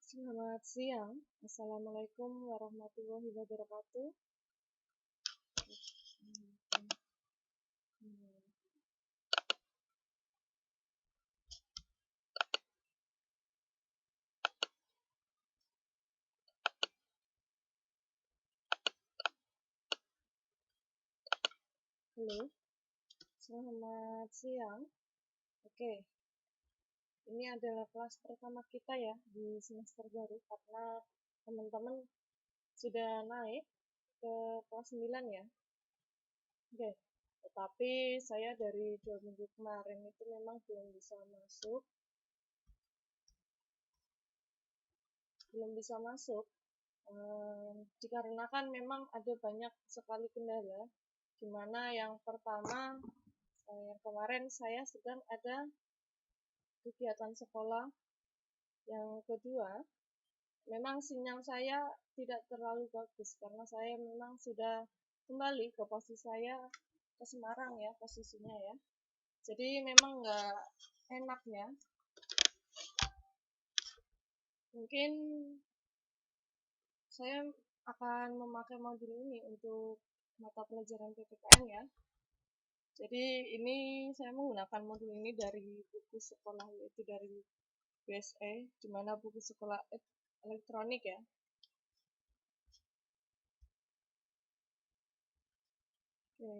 Selamat siang. Assalamualaikum warahmatullahi wabarakatuh. Halo, selamat siang. Oke, ini adalah kelas pertama kita ya di semester baru karena teman-teman sudah naik ke kelas 9 ya. Oke, tetapi saya dari 2 minggu kemarin itu memang belum bisa masuk. Dikarenakan memang ada banyak sekali kendala, di mana yang pertama yang kemarin saya sedang ada kegiatan sekolah, yang kedua memang sinyal saya tidak terlalu bagus karena saya memang sudah kembali ke posisi saya ke Semarang ya posisinya ya, jadi memang nggak enaknya. Mungkin saya akan memakai modul ini untuk mata pelajaran PPKN ya. Jadi ini saya menggunakan modul ini dari buku sekolah, yaitu dari BSE, di mana buku sekolah elektronik ya. Oke,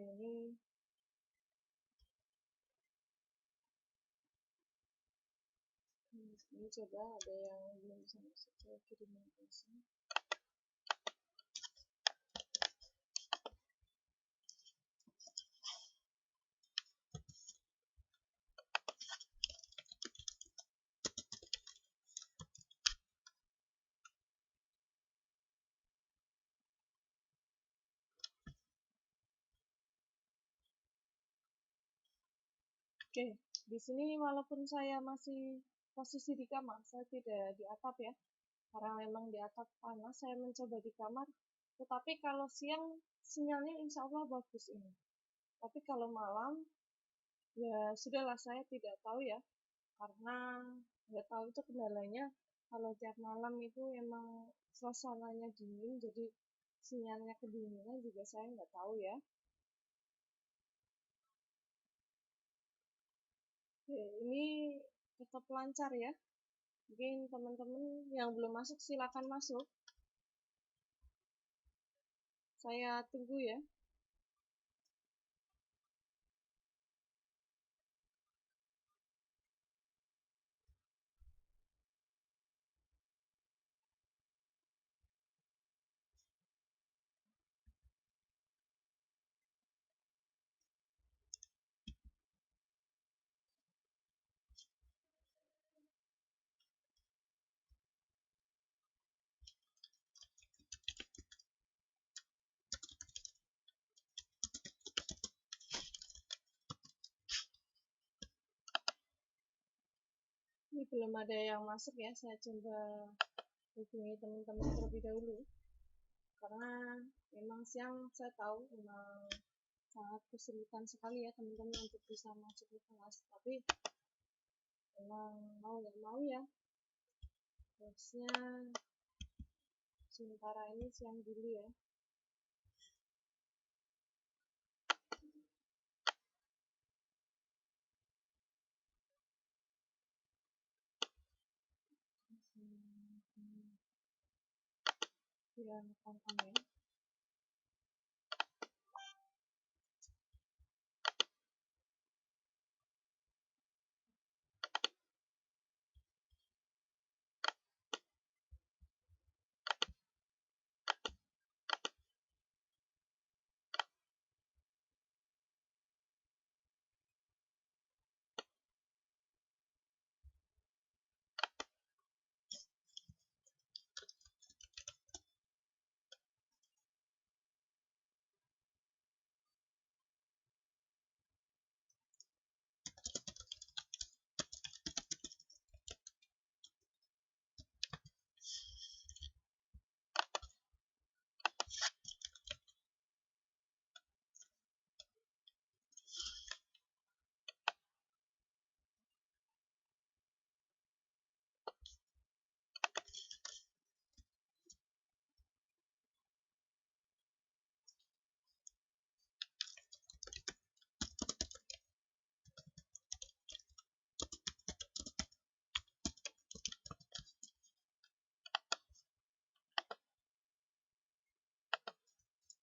ini coba ada yang belum bisa masuk, saya kirim linknya. Oke, di sini walaupun saya masih posisi di kamar, saya tidak di atap ya, karena memang di atap panas. Saya mencoba di kamar, tetapi kalau siang sinyalnya insya Allah bagus ini. Tapi kalau malam, ya sudahlah, saya tidak tahu ya, karena nggak tahu itu kendalanya. Kalau tiap malam itu emang suasananya dingin, jadi sinyalnya kedinginan juga saya nggak tahu ya. Oke, ini tetap lancar ya. Mungkin teman-teman yang belum masuk silakan masuk. Saya tunggu ya. Ini belum ada yang masuk ya. Saya coba hubungi teman-teman terlebih dahulu. Karena memang siang saya tahu memang sangat kesulitan sekali ya teman-teman untuk bisa masuk ke kelas. Tapi memang mau nggak mau ya, harusnya sementara ini siang dulu ya. Biar nonton ya.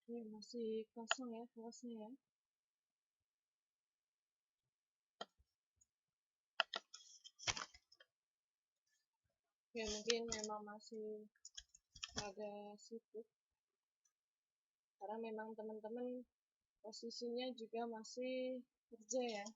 Ini masih kosong ya kelasnya ya. Oke, mungkin memang masih ada sibuk karena memang teman-teman posisinya juga masih kerja ya.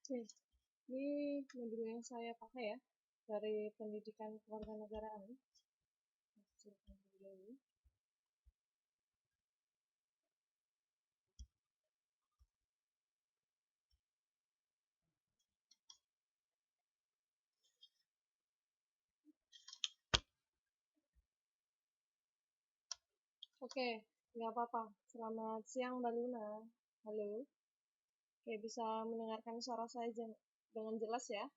Oke, ini modul yang saya pakai ya dari pendidikan kewarganegaraan. Oke, nggak apa-apa. Selamat siang Mbak Luna. Halo. Oke, bisa mendengarkan suara saya dengan jelas ya?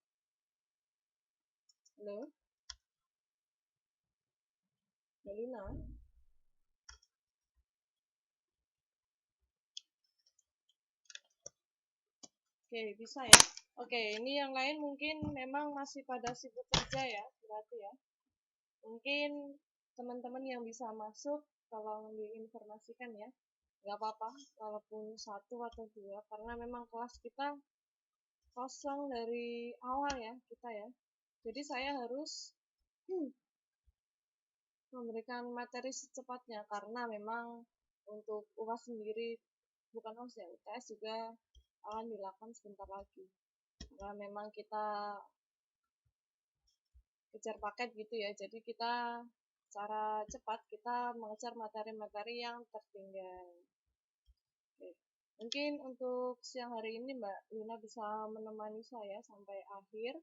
Halo, Mbak Luna. Oke, bisa ya? Oke, ini yang lain mungkin memang masih pada sibuk kerja ya, berarti ya. Mungkin teman-teman yang bisa masuk tolong diinformasikan ya. Nggak apa-apa, walaupun satu atau dua, karena memang kelas kita kosong dari awal ya, kita ya. Jadi saya harus memberikan materi secepatnya, karena memang untuk UAS sendiri, bukan UAS ya, UTS juga akan dilakukan sebentar lagi. Karena memang kita kejar paket gitu ya, jadi kita secara cepat kita mengejar materi-materi yang tertinggal. Oke. Mungkin untuk siang hari ini Mbak Luna bisa menemani saya sampai akhir,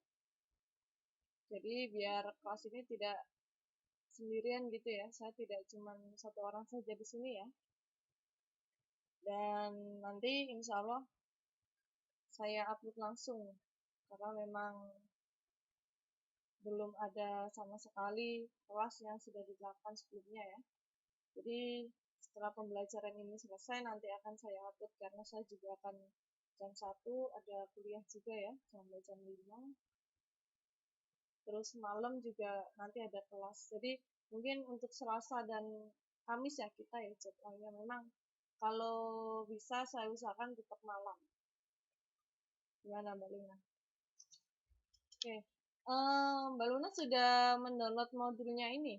jadi biar kelas ini tidak sendirian gitu ya, saya tidak cuma satu orang saja di sini ya. Dan nanti insya Allah saya upload langsung, karena memang belum ada sama sekali kelas yang sudah dilakukan sebelumnya ya. Jadi setelah pembelajaran ini selesai nanti akan saya upload, karena saya juga akan jam 1 ada kuliah juga ya sampai jam 5. Terus malam juga nanti ada kelas. Jadi mungkin untuk Selasa dan Kamis ya kita ya jadwalnya memang kalau bisa saya usahakan tetap malam. Gimana Mbak Luna? Oke. Mbak Luna sudah mendownload modulnya ini?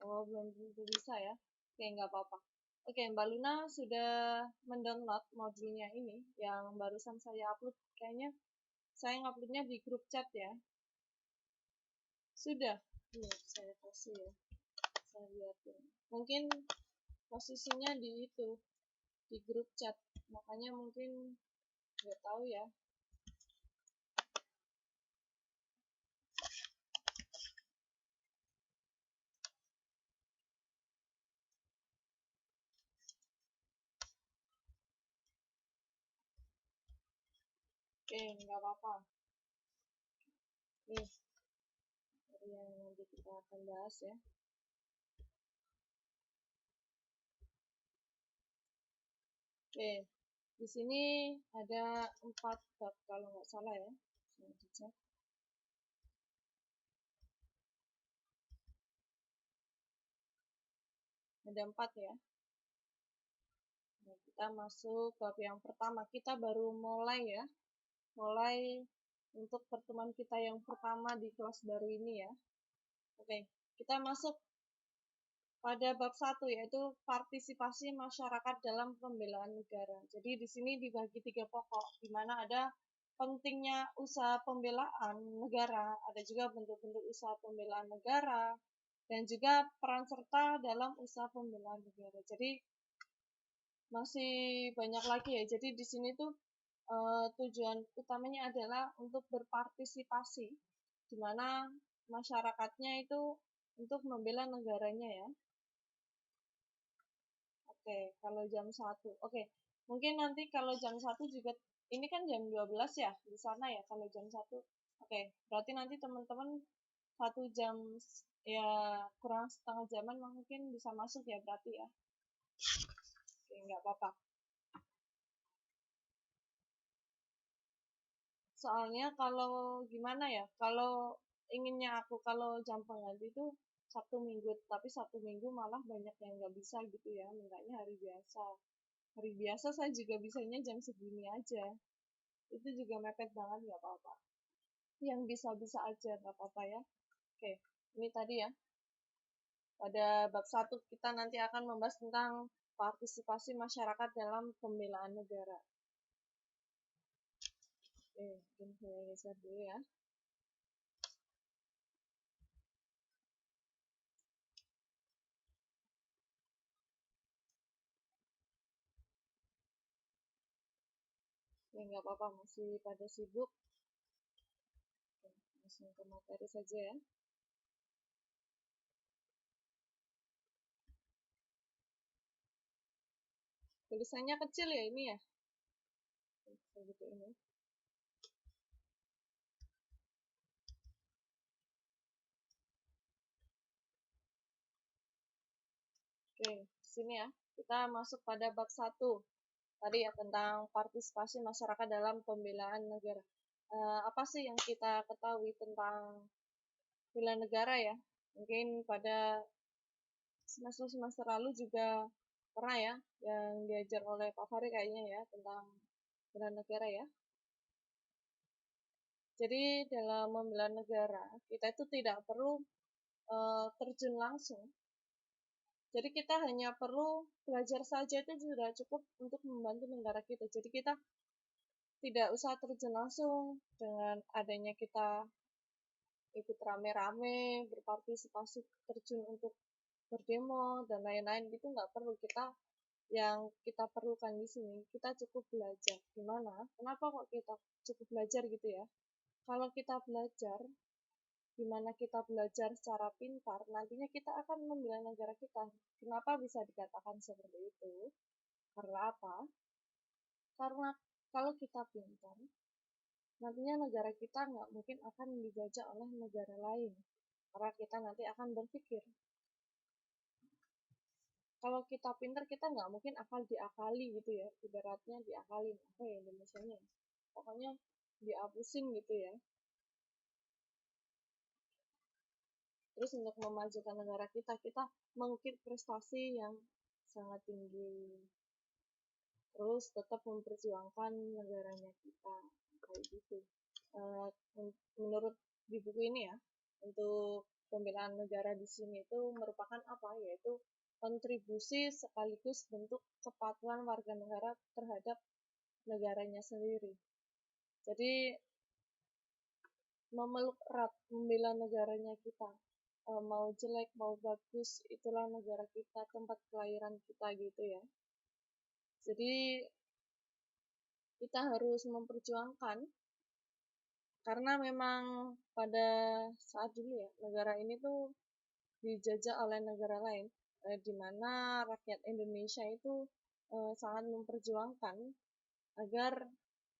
Oh, belum tentu bisa ya. Oke, nggak apa-apa. Oke, Mbak Luna sudah mendownload modulnya ini yang barusan saya upload. Kayaknya saya nguploadnya di grup chat ya. Sudah. Nih, saya kasih ya. Saya lihatin. Mungkin posisinya di itu, di grup chat. Makanya mungkin nggak tahu ya. Oke, nggak apa-apa. Nih, yang nanti kita akan bahas ya. Oke, di sini ada 4 bab kalau nggak salah ya. Saya dicek. Ada 4 ya. Nah, kita masuk bab yang pertama. Kita baru mulai ya. Mulai untuk pertemuan kita yang pertama di kelas baru ini ya. Oke, kita masuk pada bab 1 yaitu partisipasi masyarakat dalam pembelaan negara. Jadi di sini dibagi 3 pokok, di mana ada pentingnya usaha pembelaan negara, ada juga bentuk-bentuk usaha pembelaan negara, dan juga peran serta dalam usaha pembelaan negara. Jadi masih banyak lagi ya. Jadi di sini tuh tujuan utamanya adalah untuk berpartisipasi, di mana masyarakatnya itu untuk membela negaranya ya. Oke, kalau jam 1. Oke, mungkin nanti kalau jam 1 juga, ini kan jam 12 ya di sana ya, kalau jam 1. Oke, berarti nanti teman-teman 1 jam, ya kurang setengah jaman mungkin bisa masuk ya berarti ya. Oke, nggak apa-apa. Soalnya kalau gimana ya, kalau inginnya aku kalau jam pengganti itu Sabtu Minggu, tapi Sabtu Minggu malah banyak yang nggak bisa gitu ya, mintanya hari biasa. Hari biasa saya juga bisanya jam segini aja. Itu juga mepet banget, nggak apa-apa. Yang bisa-bisa aja, nggak apa-apa ya. Oke, ini tadi ya. Pada bab 1 kita nanti akan membahas tentang partisipasi masyarakat dalam pembelaan negara. Oke, mungkin saya geser dulu ya. Ya, nggak apa-apa, masih pada sibuk. Oke, langsung ke materi saja ya. Tulisannya kecil ya ini ya. Seperti ini. Oke, sini ya. Kita masuk pada bab 1. Tadi ya tentang partisipasi masyarakat dalam pembelaan negara. Apa sih yang kita ketahui tentang bela negara ya? Mungkin pada semester-semester lalu juga pernah ya yang diajar oleh Pak Fahri kayaknya ya tentang bela negara ya. Jadi dalam membela negara kita itu tidak perlu terjun langsung. Jadi kita hanya perlu belajar saja itu sudah cukup untuk membantu negara kita. Jadi kita tidak usah terjun langsung dengan adanya kita ikut rame-rame, berpartisipasi, terjun untuk berdemo dan lain-lain, gitu nggak perlu. Yang kita perlukan di sini, kita cukup belajar. Gimana? Kenapa kok kita cukup belajar gitu ya? Kalau kita belajar, gimana kita belajar secara pintar, nantinya kita akan membela negara kita. Kenapa bisa dikatakan seperti itu? Karena apa? Karena kalau kita pintar, nantinya negara kita nggak mungkin akan dijajah oleh negara lain. Karena kita nanti akan berpikir, kalau kita pintar, kita nggak mungkin akan diakali gitu ya. Ibaratnya diakalin, apa ya Indonesianya? Pokoknya dihapusin gitu ya. Terus untuk memajukan negara kita, kita mengukir prestasi yang sangat tinggi. Terus tetap memperjuangkan negaranya kita, kayak gitu. Menurut di buku ini ya, untuk pembelaan negara di sini itu merupakan apa? Yaitu kontribusi sekaligus bentuk kepatuhan warga negara terhadap negaranya sendiri. Jadi memeluk erat, membela negaranya kita. Mau jelek, mau bagus, itulah negara kita, tempat kelahiran kita gitu ya. Jadi kita harus memperjuangkan, karena memang pada saat dulu ya, negara ini tuh dijajah oleh negara lain, di mana rakyat Indonesia itu sangat memperjuangkan agar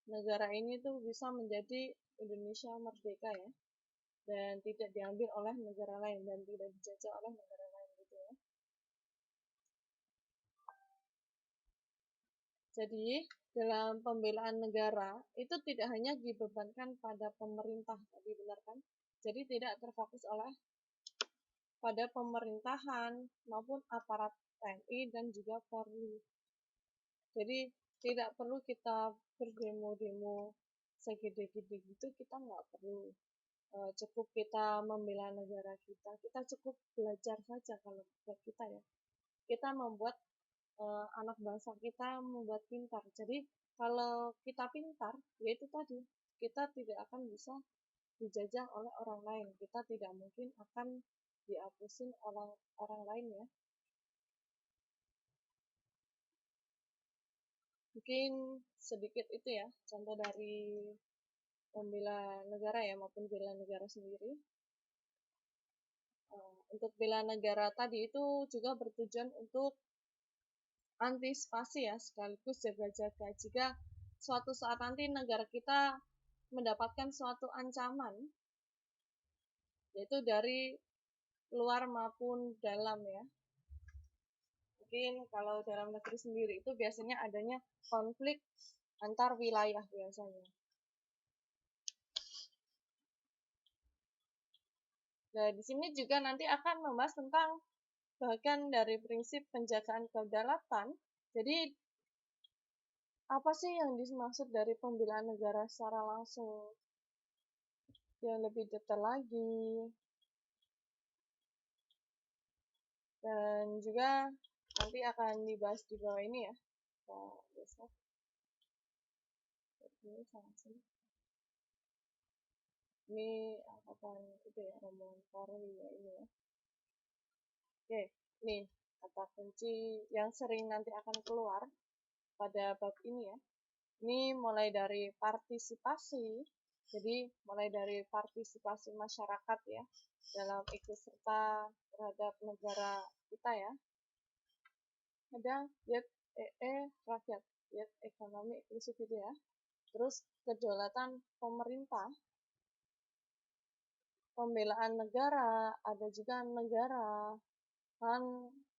negara ini tuh bisa menjadi Indonesia merdeka ya, dan tidak diambil oleh negara lain dan tidak dijajah oleh negara lain gitu ya. Jadi dalam pembelaan negara itu tidak hanya dibebankan pada pemerintah, tadi benar kan? Jadi tidak terfokus oleh pada pemerintahan maupun aparat TNI dan juga Polri. Jadi tidak perlu kita berdemo-demo segede-gede gitu, kita nggak perlu. Cukup kita membela negara kita. Kita cukup belajar saja kalau buat kita ya. Kita membuat anak bangsa kita membuat pintar. Jadi kalau kita pintar, yaitu tadi, kita tidak akan bisa dijajah oleh orang lain. Kita tidak mungkin akan dihapusin oleh orang lain ya. Oke, Mungkin sedikit itu ya, contoh dari pembela negara ya, maupun bela negara sendiri. Untuk bela negara tadi itu juga bertujuan untuk antisipasi ya, sekaligus jaga-jaga jika suatu saat nanti negara kita mendapatkan suatu ancaman, yaitu dari luar maupun dalam ya. Mungkin kalau dalam negeri sendiri itu biasanya adanya konflik antar wilayah biasanya. Nah, di sini juga nanti akan membahas tentang bagian dari prinsip penjagaan kedaulatan. Jadi, apa sih yang dimaksud dari pembelaan negara secara langsung? Yang lebih detail lagi. Dan juga nanti akan dibahas di bawah ini ya. Nah, besok. Ini akan itu ya, rombongan Polri ya ini ya. Oke, nih kata kunci yang sering nanti akan keluar pada bab ini ya. Ini mulai dari partisipasi, jadi mulai dari partisipasi masyarakat ya dalam ikut serta terhadap negara kita ya. Ada YEE rakyat, YEE ekonomi inklusif itu ya. Terus kedaulatan pemerintah, pembelaan negara, ada juga negara, kan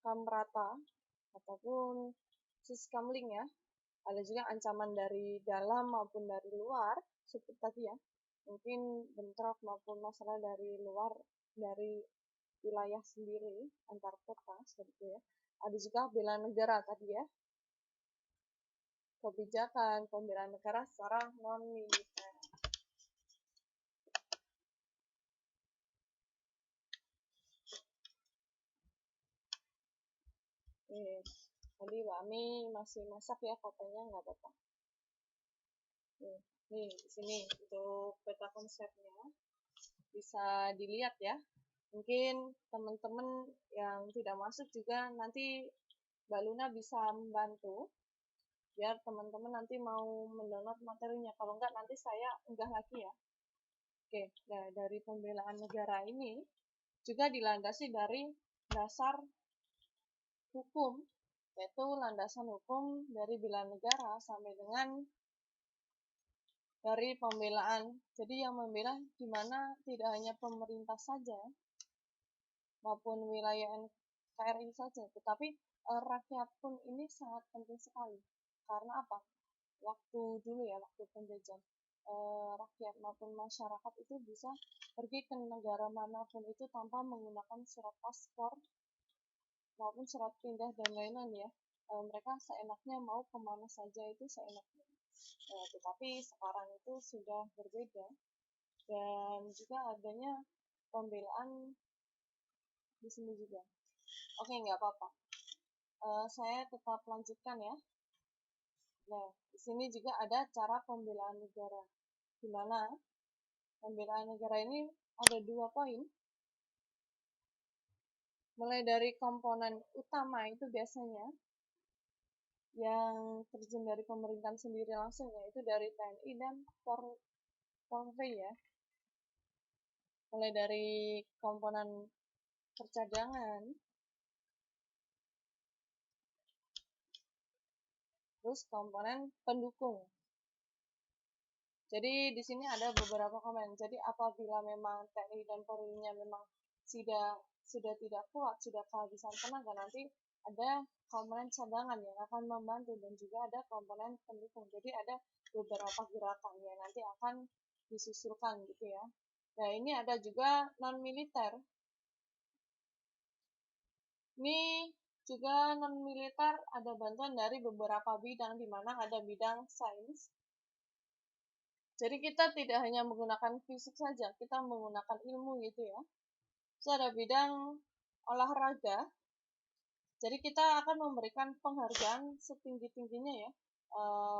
kamrata ataupun siskamling ya. Ada juga ancaman dari dalam maupun dari luar, seperti tadi ya. Mungkin bentrok maupun masalah dari luar, dari wilayah sendiri, antar kota, seperti itu ya. Ada juga bela negara tadi ya. Kebijakan pembelaan negara secara non-militer. Tadi Mbak Ami masih masak ya katanya, nggak apa-apa. Nih, di sini untuk peta konsepnya bisa dilihat ya. Mungkin teman-teman yang tidak masuk juga nanti Mbak Luna bisa membantu biar teman-teman nanti mau mendownload materinya. Kalau enggak nanti saya unggah lagi ya. Oke, nah dari pembelaan negara ini juga dilandasi dari dasar hukum, yaitu landasan hukum dari bela negara sampai dengan dari pembelaan. Jadi yang membela di mana tidak hanya pemerintah saja maupun wilayah NKRI saja, tetapi rakyat pun ini sangat penting sekali. Karena apa? Waktu dulu ya, waktu penjajahan, rakyat maupun masyarakat itu bisa pergi ke negara manapun itu tanpa menggunakan surat paspor maupun surat pindah dan lain-lain ya. Mereka seenaknya mau kemana saja itu seenaknya. Tetapi sekarang itu sudah berbeda dan juga adanya pembelaan di sini juga. Oke, nggak apa-apa. Saya tetap lanjutkan ya. Nah, di sini juga ada cara pembelaan negara. Di mana pembelaan negara ini ada 2 poin. Mulai dari komponen utama itu biasanya yang terjun dari pemerintahan sendiri langsung, yaitu dari TNI dan Polri ya. Mulai dari komponen percadangan, terus komponen pendukung. Jadi di sini ada beberapa komponen. Jadi apabila memang TNI dan Polri-nya memang sudah tidak kuat, sudah kehabisan tenaga, nanti ada komponen cadangan yang akan membantu dan juga ada komponen pendukung. Jadi ada beberapa gerakan yang nanti akan disusulkan gitu ya. Nah, ini ada juga non-militer. Ini juga non-militer ada bantuan dari beberapa bidang, di mana ada bidang sains. Jadi kita tidak hanya menggunakan fisik saja, kita menggunakan ilmu gitu ya. Terus ada bidang olahraga. Jadi kita akan memberikan penghargaan setinggi-tingginya ya,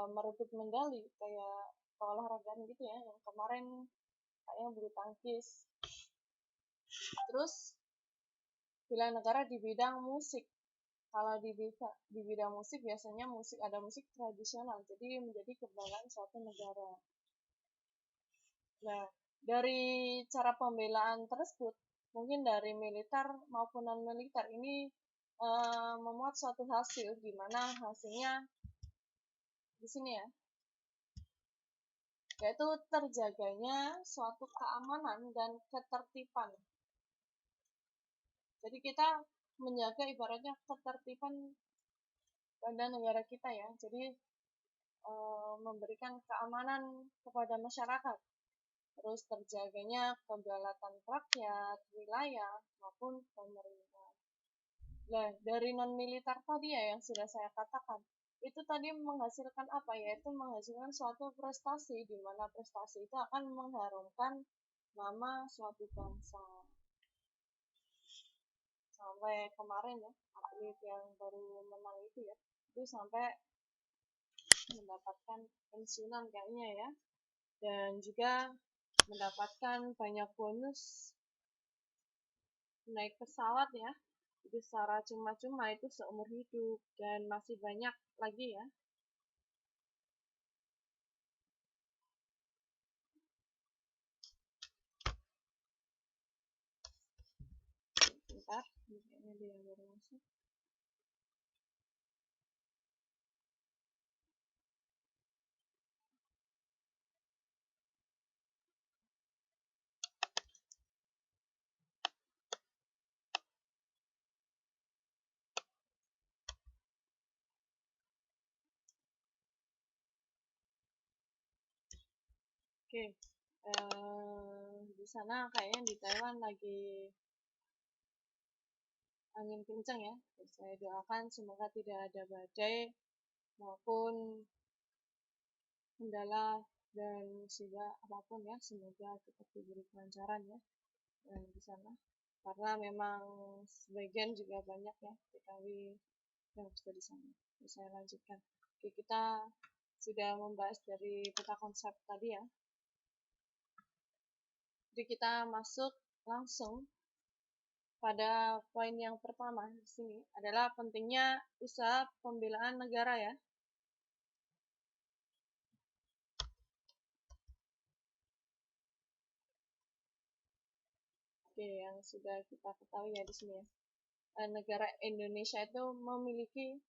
merebut medali kayak keolahragaan gitu ya, yang kemarin kayaknya bulu tangkis. Terus bela negara di bidang musik. Kalau di bidang musik biasanya ada musik tradisional, jadi menjadi kebanggaan suatu negara. Nah, dari cara pembelaan tersebut, mungkin dari militer maupun non-militer ini memuat suatu hasil, di mana hasilnya di sini ya, yaitu terjaganya suatu keamanan dan ketertiban. Jadi kita menjaga ibaratnya ketertiban pada negara kita ya. Jadi memberikan keamanan kepada masyarakat. Terus terjaganya kedaulatan rakyat, wilayah, maupun pemerintah. Nah, dari non-militer tadi ya yang sudah saya katakan, itu tadi menghasilkan apa? Yaitu menghasilkan suatu prestasi, di mana prestasi itu akan mengharumkan nama suatu bangsa. Sampai kemarin ya, atlet yang baru menang itu ya, itu sampai mendapatkan pensiunan kayaknya ya, dan juga mendapatkan banyak bonus naik pesawat ya, itu secara cuma-cuma itu seumur hidup, dan masih banyak lagi ya. Bentar, ini dia baru masuk. Oke, di sana kayaknya di Taiwan lagi angin kencang ya. Saya doakan semoga tidak ada badai maupun kendala dan musibah apapun ya. Semoga tetap diberi kelancaran ya di sana. Karena memang sebagian juga banyak ya TKW yang sudah di sana. Saya lanjutkan. Oke, kita sudah membahas dari peta konsep tadi ya. Jadi kita masuk langsung pada poin yang pertama di sini adalah pentingnya usaha pembelaan negara ya. Oke, yang sudah kita ketahui ya di sini ya. Negara Indonesia itu memiliki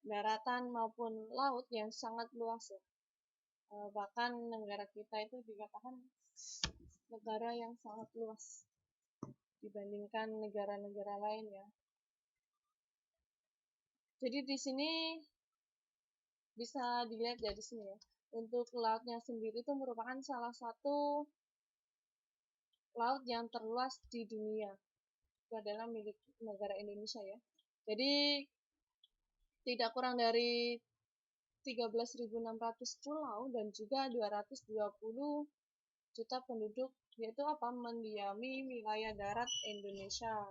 daratan maupun laut yang sangat luas ya. Bahkan negara kita itu dikatakan negara yang sangat luas dibandingkan negara-negara lain ya. Jadi di sini bisa dilihat ya di sini ya. Untuk lautnya sendiri itu merupakan salah satu laut yang terluas di dunia. Itu adalah milik negara Indonesia ya. Jadi tidak kurang dari 13.600 pulau dan juga 220 juta penduduk, yaitu apa? Mendiami wilayah darat Indonesia.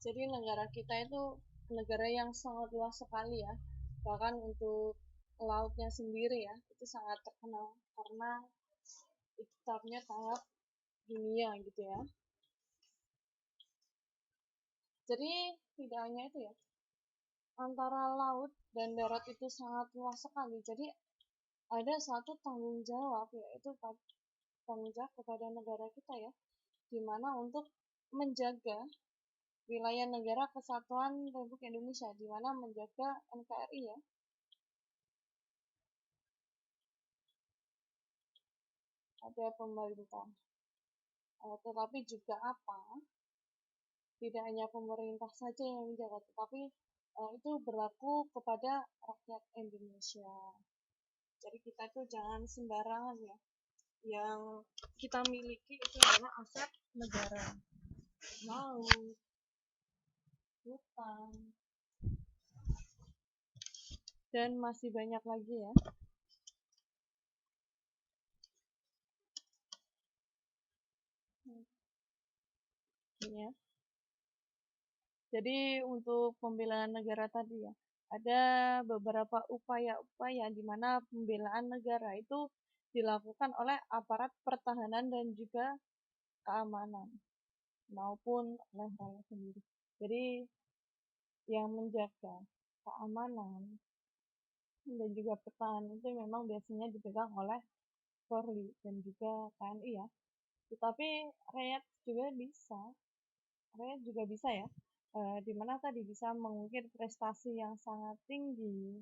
Jadi negara kita itu negara yang sangat luas sekali ya. Bahkan untuk lautnya sendiri ya, itu sangat terkenal karena itu tahap dunia gitu ya. Jadi tidak hanya itu ya, antara laut dan darat itu sangat luas sekali. Jadi ada satu tanggung jawab, yaitu tanggung jawab kepada negara kita ya, di mana untuk menjaga wilayah negara kesatuan Republik Indonesia, di mana menjaga NKRI ya. Ada pemerintah. Tetapi juga apa? Tidak hanya pemerintah saja yang menjaga, tetapi itu berlaku kepada rakyat Indonesia. Jadi kita tuh jangan sembarangan ya. Yang kita miliki itu adalah aset negara. Laut, hutan, dan masih banyak lagi ya. Ya. Jadi untuk pembelaan negara tadi ya, ada beberapa upaya-upaya di mana pembelaan negara itu dilakukan oleh aparat pertahanan dan juga keamanan maupun oleh rakyat sendiri. Jadi yang menjaga keamanan dan juga pertahanan itu memang biasanya dipegang oleh Polri dan juga TNI ya. Tetapi rakyat juga bisa ya, di mana tadi bisa mengukir prestasi yang sangat tinggi.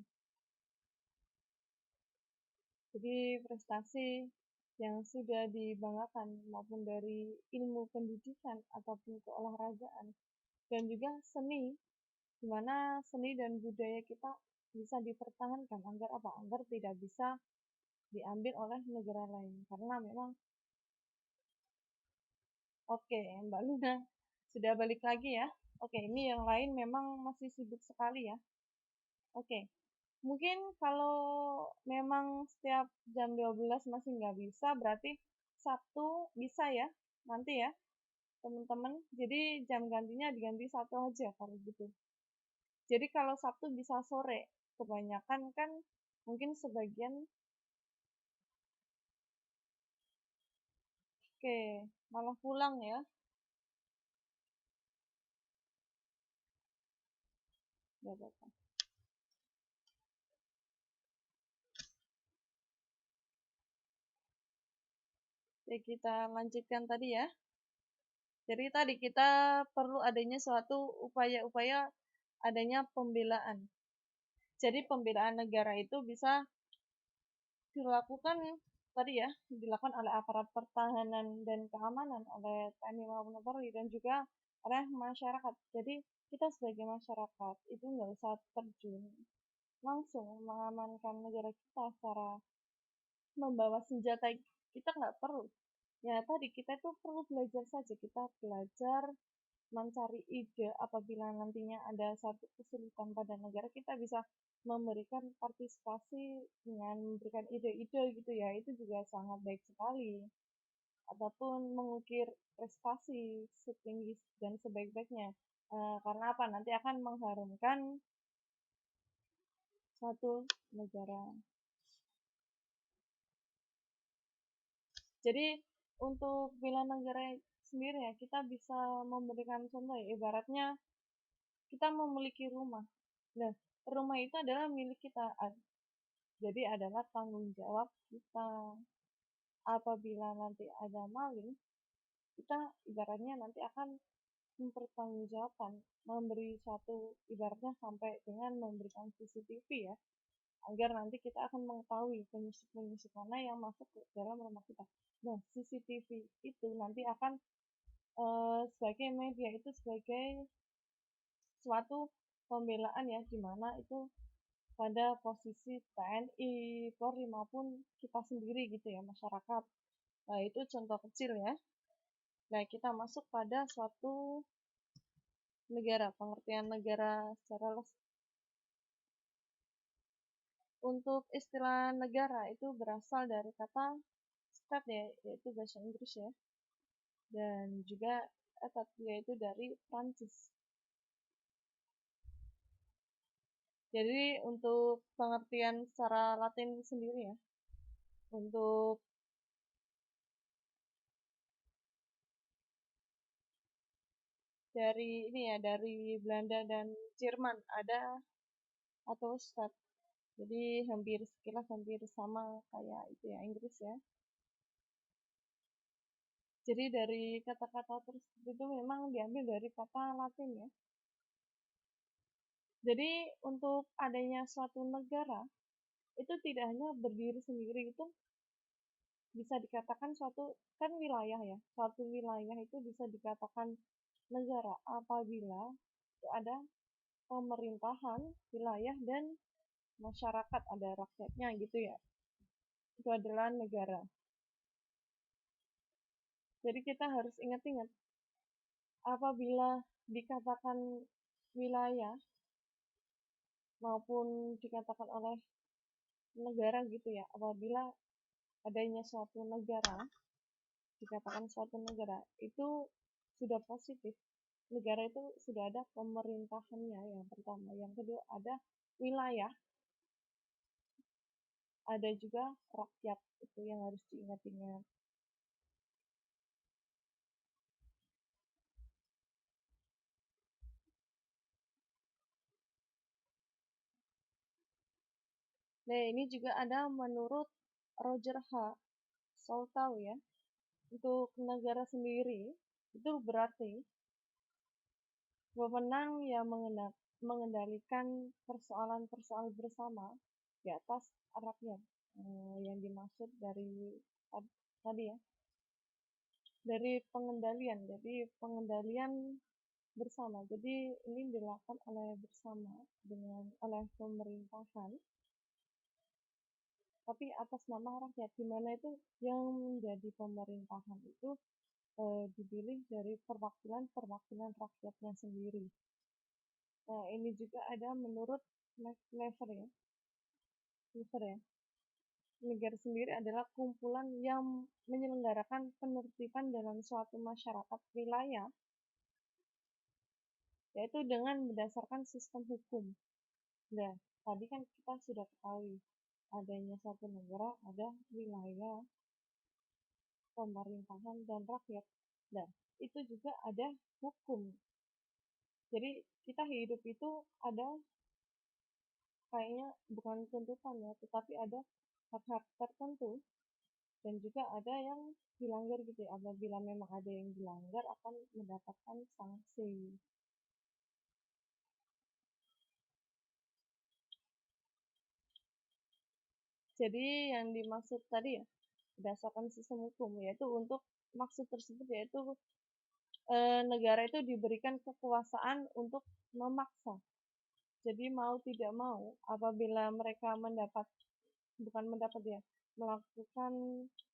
Jadi prestasi yang sudah dibanggakan maupun dari ilmu pendidikan ataupun keolahragaan dan juga seni, di mana seni dan budaya kita bisa dipertahankan agar apa? Agar tidak bisa diambil oleh negara lain. Karena memang oke, Mbak Luna sudah balik lagi ya. Oke, ini yang lain memang masih sibuk sekali ya. Oke, mungkin kalau memang setiap jam 12 masih nggak bisa, berarti Sabtu bisa ya, nanti ya, teman-teman. Jadi jam gantinya diganti satu aja kalau gitu. Jadi kalau Sabtu bisa sore, kebanyakan kan mungkin sebagian, oke, malah pulang ya. Nggak apa-apa. Oke, kita lanjutkan tadi ya. Jadi tadi kita perlu adanya suatu upaya-upaya adanya pembelaan. Jadi pembelaan negara itu bisa dilakukan tadi ya, dilakukan oleh aparat pertahanan dan keamanan, oleh TNI maupun Polri dan juga oleh masyarakat. Jadi kita sebagai masyarakat itu nggak usah terjun langsung mengamankan negara kita secara membawa senjata, kita nggak perlu. Ya tadi kita itu perlu belajar saja, kita belajar mencari ide apabila nantinya ada satu kesulitan pada negara, kita bisa memberikan partisipasi dengan memberikan ide-ide gitu ya, itu juga sangat baik sekali. Ataupun mengukir prestasi setinggi dan sebaik-baiknya. Karena apa? Nanti akan mengharumkan suatu negara. Jadi untuk bela negara sendiri ya, kita bisa memberikan contoh ya, ibaratnya kita memiliki rumah. Nah, rumah itu adalah milik kita. Jadi adalah tanggung jawab kita. Apabila nanti ada maling, kita ibaratnya nanti akan mempertanggungjawabkan, memberi suatu ibaratnya sampai dengan memberikan CCTV ya, agar nanti kita akan mengetahui penyusup-penyusup mana yang masuk ke dalam rumah kita. Nah, CCTV itu nanti akan sebagai media, itu sebagai suatu pembelaan ya, di mana itu pada posisi TNI, Polri maupun kita sendiri gitu ya, masyarakat. Nah, itu contoh kecil ya. Nah, kita masuk pada suatu negara, pengertian negara secara luas. Untuk istilah negara itu berasal dari kata state ya, yaitu bahasa Inggris ya. Dan juga etat, yaitu dari Prancis. Jadi untuk pengertian secara Latin sendiri ya, untuk dari ini ya, dari Belanda dan Jerman ada atau stat. Jadi hampir sekilas hampir sama kayak itu ya, Inggris ya. Jadi dari kata-kata tersebut itu memang diambil dari kata Latin ya. Jadi untuk adanya suatu negara itu tidak hanya berdiri sendiri, itu bisa dikatakan suatu kan wilayah ya. Suatu wilayah itu bisa dikatakan negara apabila itu ada pemerintahan wilayah dan masyarakat, ada rakyatnya gitu ya. Itu adalah negara. Jadi kita harus ingat-ingat, apabila dikatakan wilayah maupun dikatakan oleh negara gitu ya, apabila adanya suatu negara, dikatakan suatu negara, itu sudah positif. Negara itu sudah ada pemerintahannya yang pertama. Yang kedua ada wilayah, ada juga rakyat. Itu yang harus diingat-ingat. Nah, ini juga ada menurut Roger H. Soltau ya. Untuk negara sendiri, itu berarti wewenang yang mengendalikan persoalan-persoalan bersama di atas rakyat. Yang dimaksud dari tadi ya, dari pengendalian. Jadi pengendalian bersama. Jadi ini dilakukan oleh bersama oleh pemerintahan, tapi atas nama rakyat. Di mana itu yang menjadi pemerintahan itu dipilih dari perwakilan rakyatnya sendiri. Nah, ini juga ada menurut Lever ya. Negara sendiri adalah kumpulan yang menyelenggarakan penertiban dalam suatu masyarakat wilayah, yaitu dengan berdasarkan sistem hukum. Nah, tadi kan kita sudah ketahui adanya satu negara, ada wilayah, pemerintahan, dan rakyat. Dan itu juga ada hukum. Jadi kita hidup itu ada kayaknya bukan tuntutan ya, tetapi ada hak-hak tertentu dan juga ada yang dilanggar gitu ya. Apabila memang ada yang dilanggar akan mendapatkan sanksi. Jadi yang dimaksud tadi ya, berdasarkan sistem hukum, yaitu untuk maksud tersebut yaitu negara itu diberikan kekuasaan untuk memaksa. Jadi mau tidak mau, apabila mereka melakukan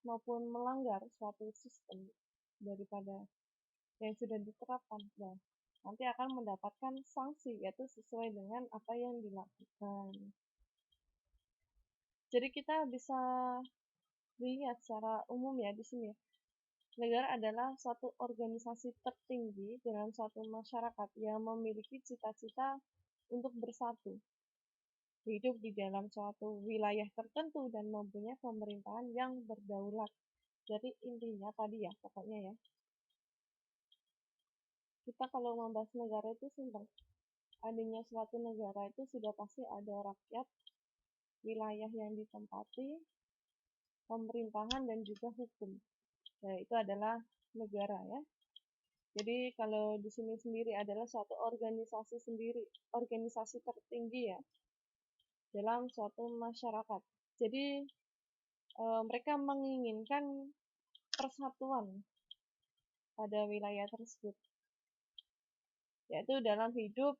maupun melanggar suatu sistem daripada yang sudah diterapkan, dan nanti akan mendapatkan sanksi, yaitu sesuai dengan apa yang dilakukan. Jadi kita bisa lihat secara umum ya di sini. Negara adalah suatu organisasi tertinggi dalam suatu masyarakat yang memiliki cita-cita untuk bersatu, hidup di dalam suatu wilayah tertentu dan mempunyai pemerintahan yang berdaulat. Jadi intinya tadi ya, pokoknya ya, kita kalau membahas negara itu simpel. Adanya suatu negara itu sudah pasti ada rakyat, wilayah yang ditempati, pemerintahan, dan juga hukum. Nah, itu adalah negara ya. Jadi kalau di sini sendiri adalah suatu organisasi tertinggi ya dalam suatu masyarakat. Jadi mereka menginginkan persatuan pada wilayah tersebut, yaitu dalam hidup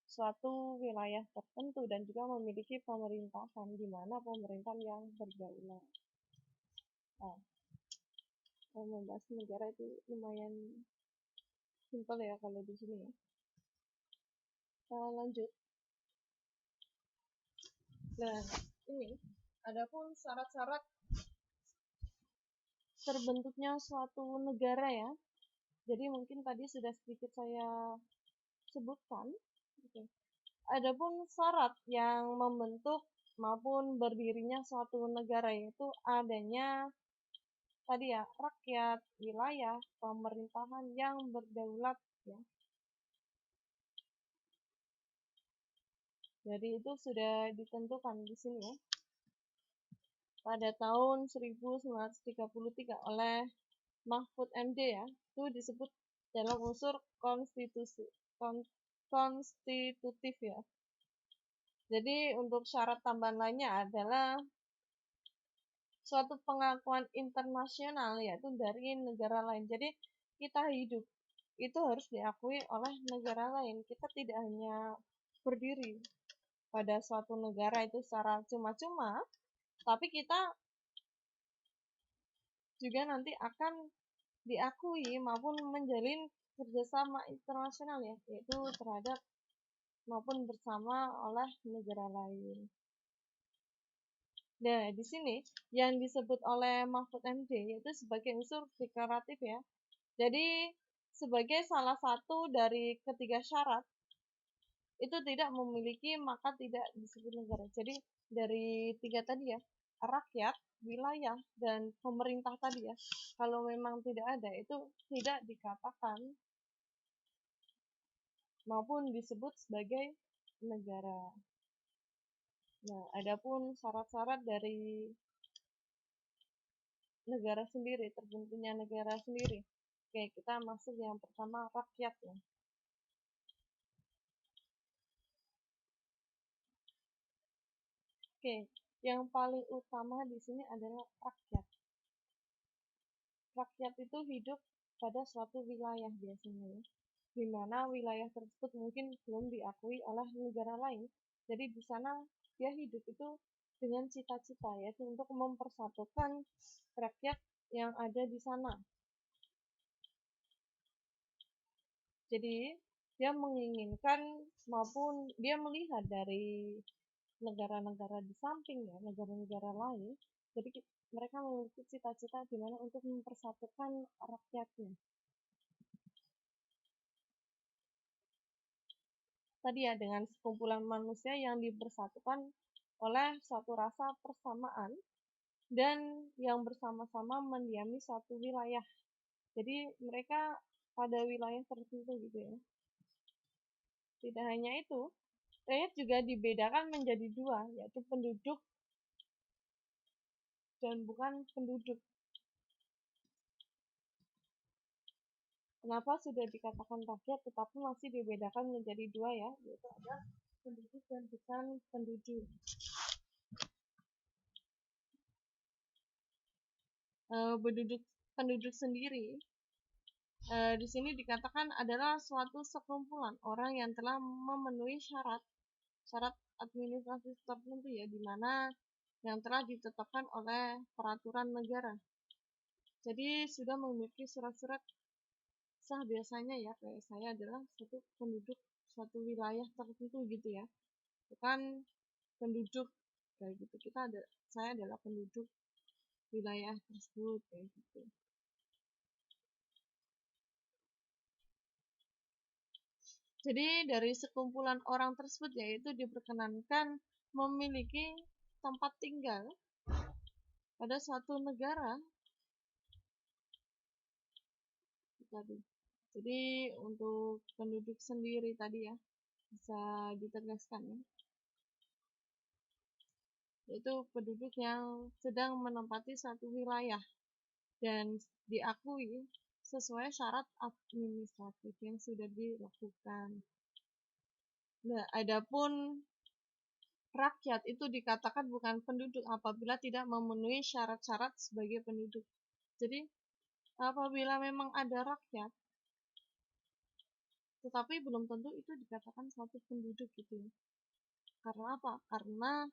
suatu wilayah tertentu dan juga memiliki pemerintahan di mana pemerintahan yang berdaulat. Nah, membahas negara itu lumayan simpel ya kalau di sini ya. Kita lanjut. Nah, ini adapun syarat-syarat terbentuknya suatu negara ya. Jadi mungkin tadi sudah sedikit saya sebutkan. Oke. Adapun syarat yang membentuk maupun berdirinya suatu negara yaitu adanya tadi ya rakyat, wilayah, pemerintahan yang berdaulat ya. Jadi itu sudah ditentukan di sini ya. Pada tahun 1933 oleh Mahfud MD ya, itu disebut dalam unsur konstitutif ya. Jadi untuk syarat tambahan lainnya adalah suatu pengakuan internasional yaitu dari negara lain. Jadi kita hidup itu harus diakui oleh negara lain. Kita tidak hanya berdiri pada suatu negara itu secara cuma-cuma, tapi kita juga nanti akan diakui maupun menjalin kerjasama internasional ya, yaitu terhadap maupun bersama oleh negara lain. Nah, di sini yang disebut oleh Mahfud MD yaitu sebagai unsur deklaratif ya. Jadi sebagai salah satu dari ketiga syarat itu tidak memiliki maka tidak disebut negara. Jadi dari tiga tadi ya, rakyat, wilayah, dan pemerintah tadi ya, kalau memang tidak ada itu tidak dikatakan maupun disebut sebagai negara. Nah, adapun syarat-syarat dari negara sendiri, terbentuknya negara sendiri. Oke, kita masuk yang pertama, rakyat ya. Oke, yang paling utama di sini adalah rakyat. Rakyat itu hidup pada suatu wilayah biasanya ya, di mana wilayah tersebut mungkin belum diakui oleh negara lain. Jadi di sana dia hidup itu dengan cita-cita, yaitu untuk mempersatukan rakyat yang ada di sana. Jadi dia menginginkan maupun dia melihat dari negara-negara di sampingnya, negara-negara lain. Jadi mereka memiliki cita-cita di mana untuk mempersatukan rakyatnya. Tadi ya, dengan sekumpulan manusia yang dipersatukan oleh suatu rasa persamaan dan yang bersama-sama mendiami suatu wilayah. Jadi mereka pada wilayah tertentu gitu ya. Tidak hanya itu, rakyat juga dibedakan menjadi dua, yaitu penduduk dan bukan penduduk. Kenapa sudah dikatakan rakyat tetapi masih dibedakan menjadi dua ya, yaitu ada penduduk dan bukan penduduk. Penduduk sendiri di sini dikatakan adalah suatu sekumpulan orang yang telah memenuhi syarat administratif tertentu ya, di mana yang telah ditetapkan oleh peraturan negara. Jadi sudah memiliki surat-surat sah biasanya ya, kayak saya adalah suatu penduduk suatu wilayah tertentu gitu ya, bukan penduduk kayak gitu. Saya adalah penduduk wilayah tersebut kayak gitu. Jadi dari sekumpulan orang tersebut yaitu diperkenankan memiliki tempat tinggal pada suatu negara. Jadi untuk penduduk sendiri tadi ya, bisa ditegaskan ya, yaitu penduduk yang sedang menempati suatu wilayah dan diakui sesuai syarat administratif yang sudah dilakukan. Nah, adapun rakyat itu dikatakan bukan penduduk apabila tidak memenuhi syarat-syarat sebagai penduduk. Jadi, apabila memang ada rakyat, tetapi belum tentu itu dikatakan suatu penduduk gitu ya. Karena apa? Karena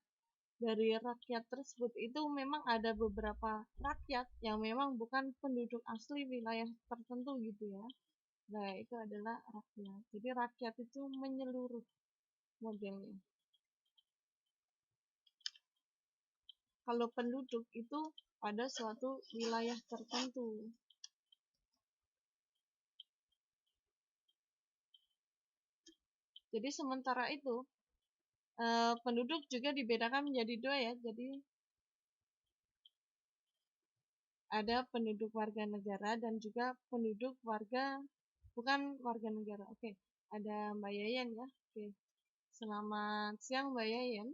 dari rakyat tersebut itu memang ada beberapa rakyat yang memang bukan penduduk asli wilayah tertentu gitu ya. Nah, itu adalah rakyat. Jadi rakyat itu menyeluruh modelnya. Kalau penduduk itu pada suatu wilayah tertentu. Jadi sementara itu penduduk juga dibedakan menjadi dua ya. Jadi ada penduduk warga negara dan juga penduduk bukan warga negara. Oke, ada Mbak Yayan ya. Oke. Selamat siang Mbak Yayan.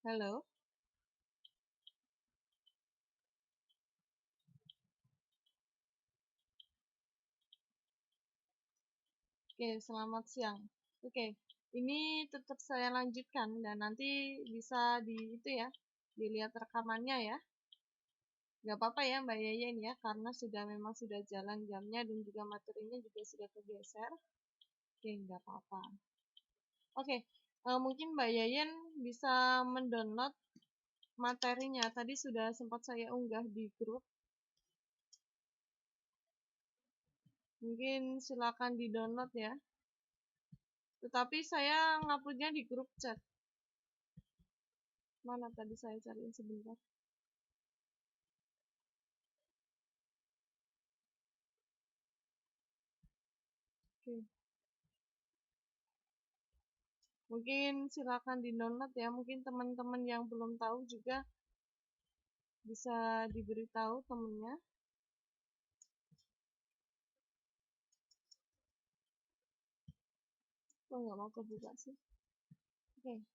Halo. Oke, selamat siang. Oke, ini tetap saya lanjutkan dan nanti bisa dilihat rekamannya ya. Gak apa-apa ya Mbak Yayan ya, karena memang sudah jalan jamnya dan juga materinya juga sudah tergeser. Oke, nggak apa-apa. Oke, mungkin Mbak Yayan bisa mendownload materinya. Tadi sudah sempat saya unggah di grup. Mungkin silakan di-download ya. Tetapi saya nguploadnya di grup chat. Mana tadi saya cariin sebentar. Oke. Mungkin silakan di-download ya, mungkin teman-teman yang belum tahu juga bisa diberitahu temennya. Kok nggak mau kebuka sih? Oke.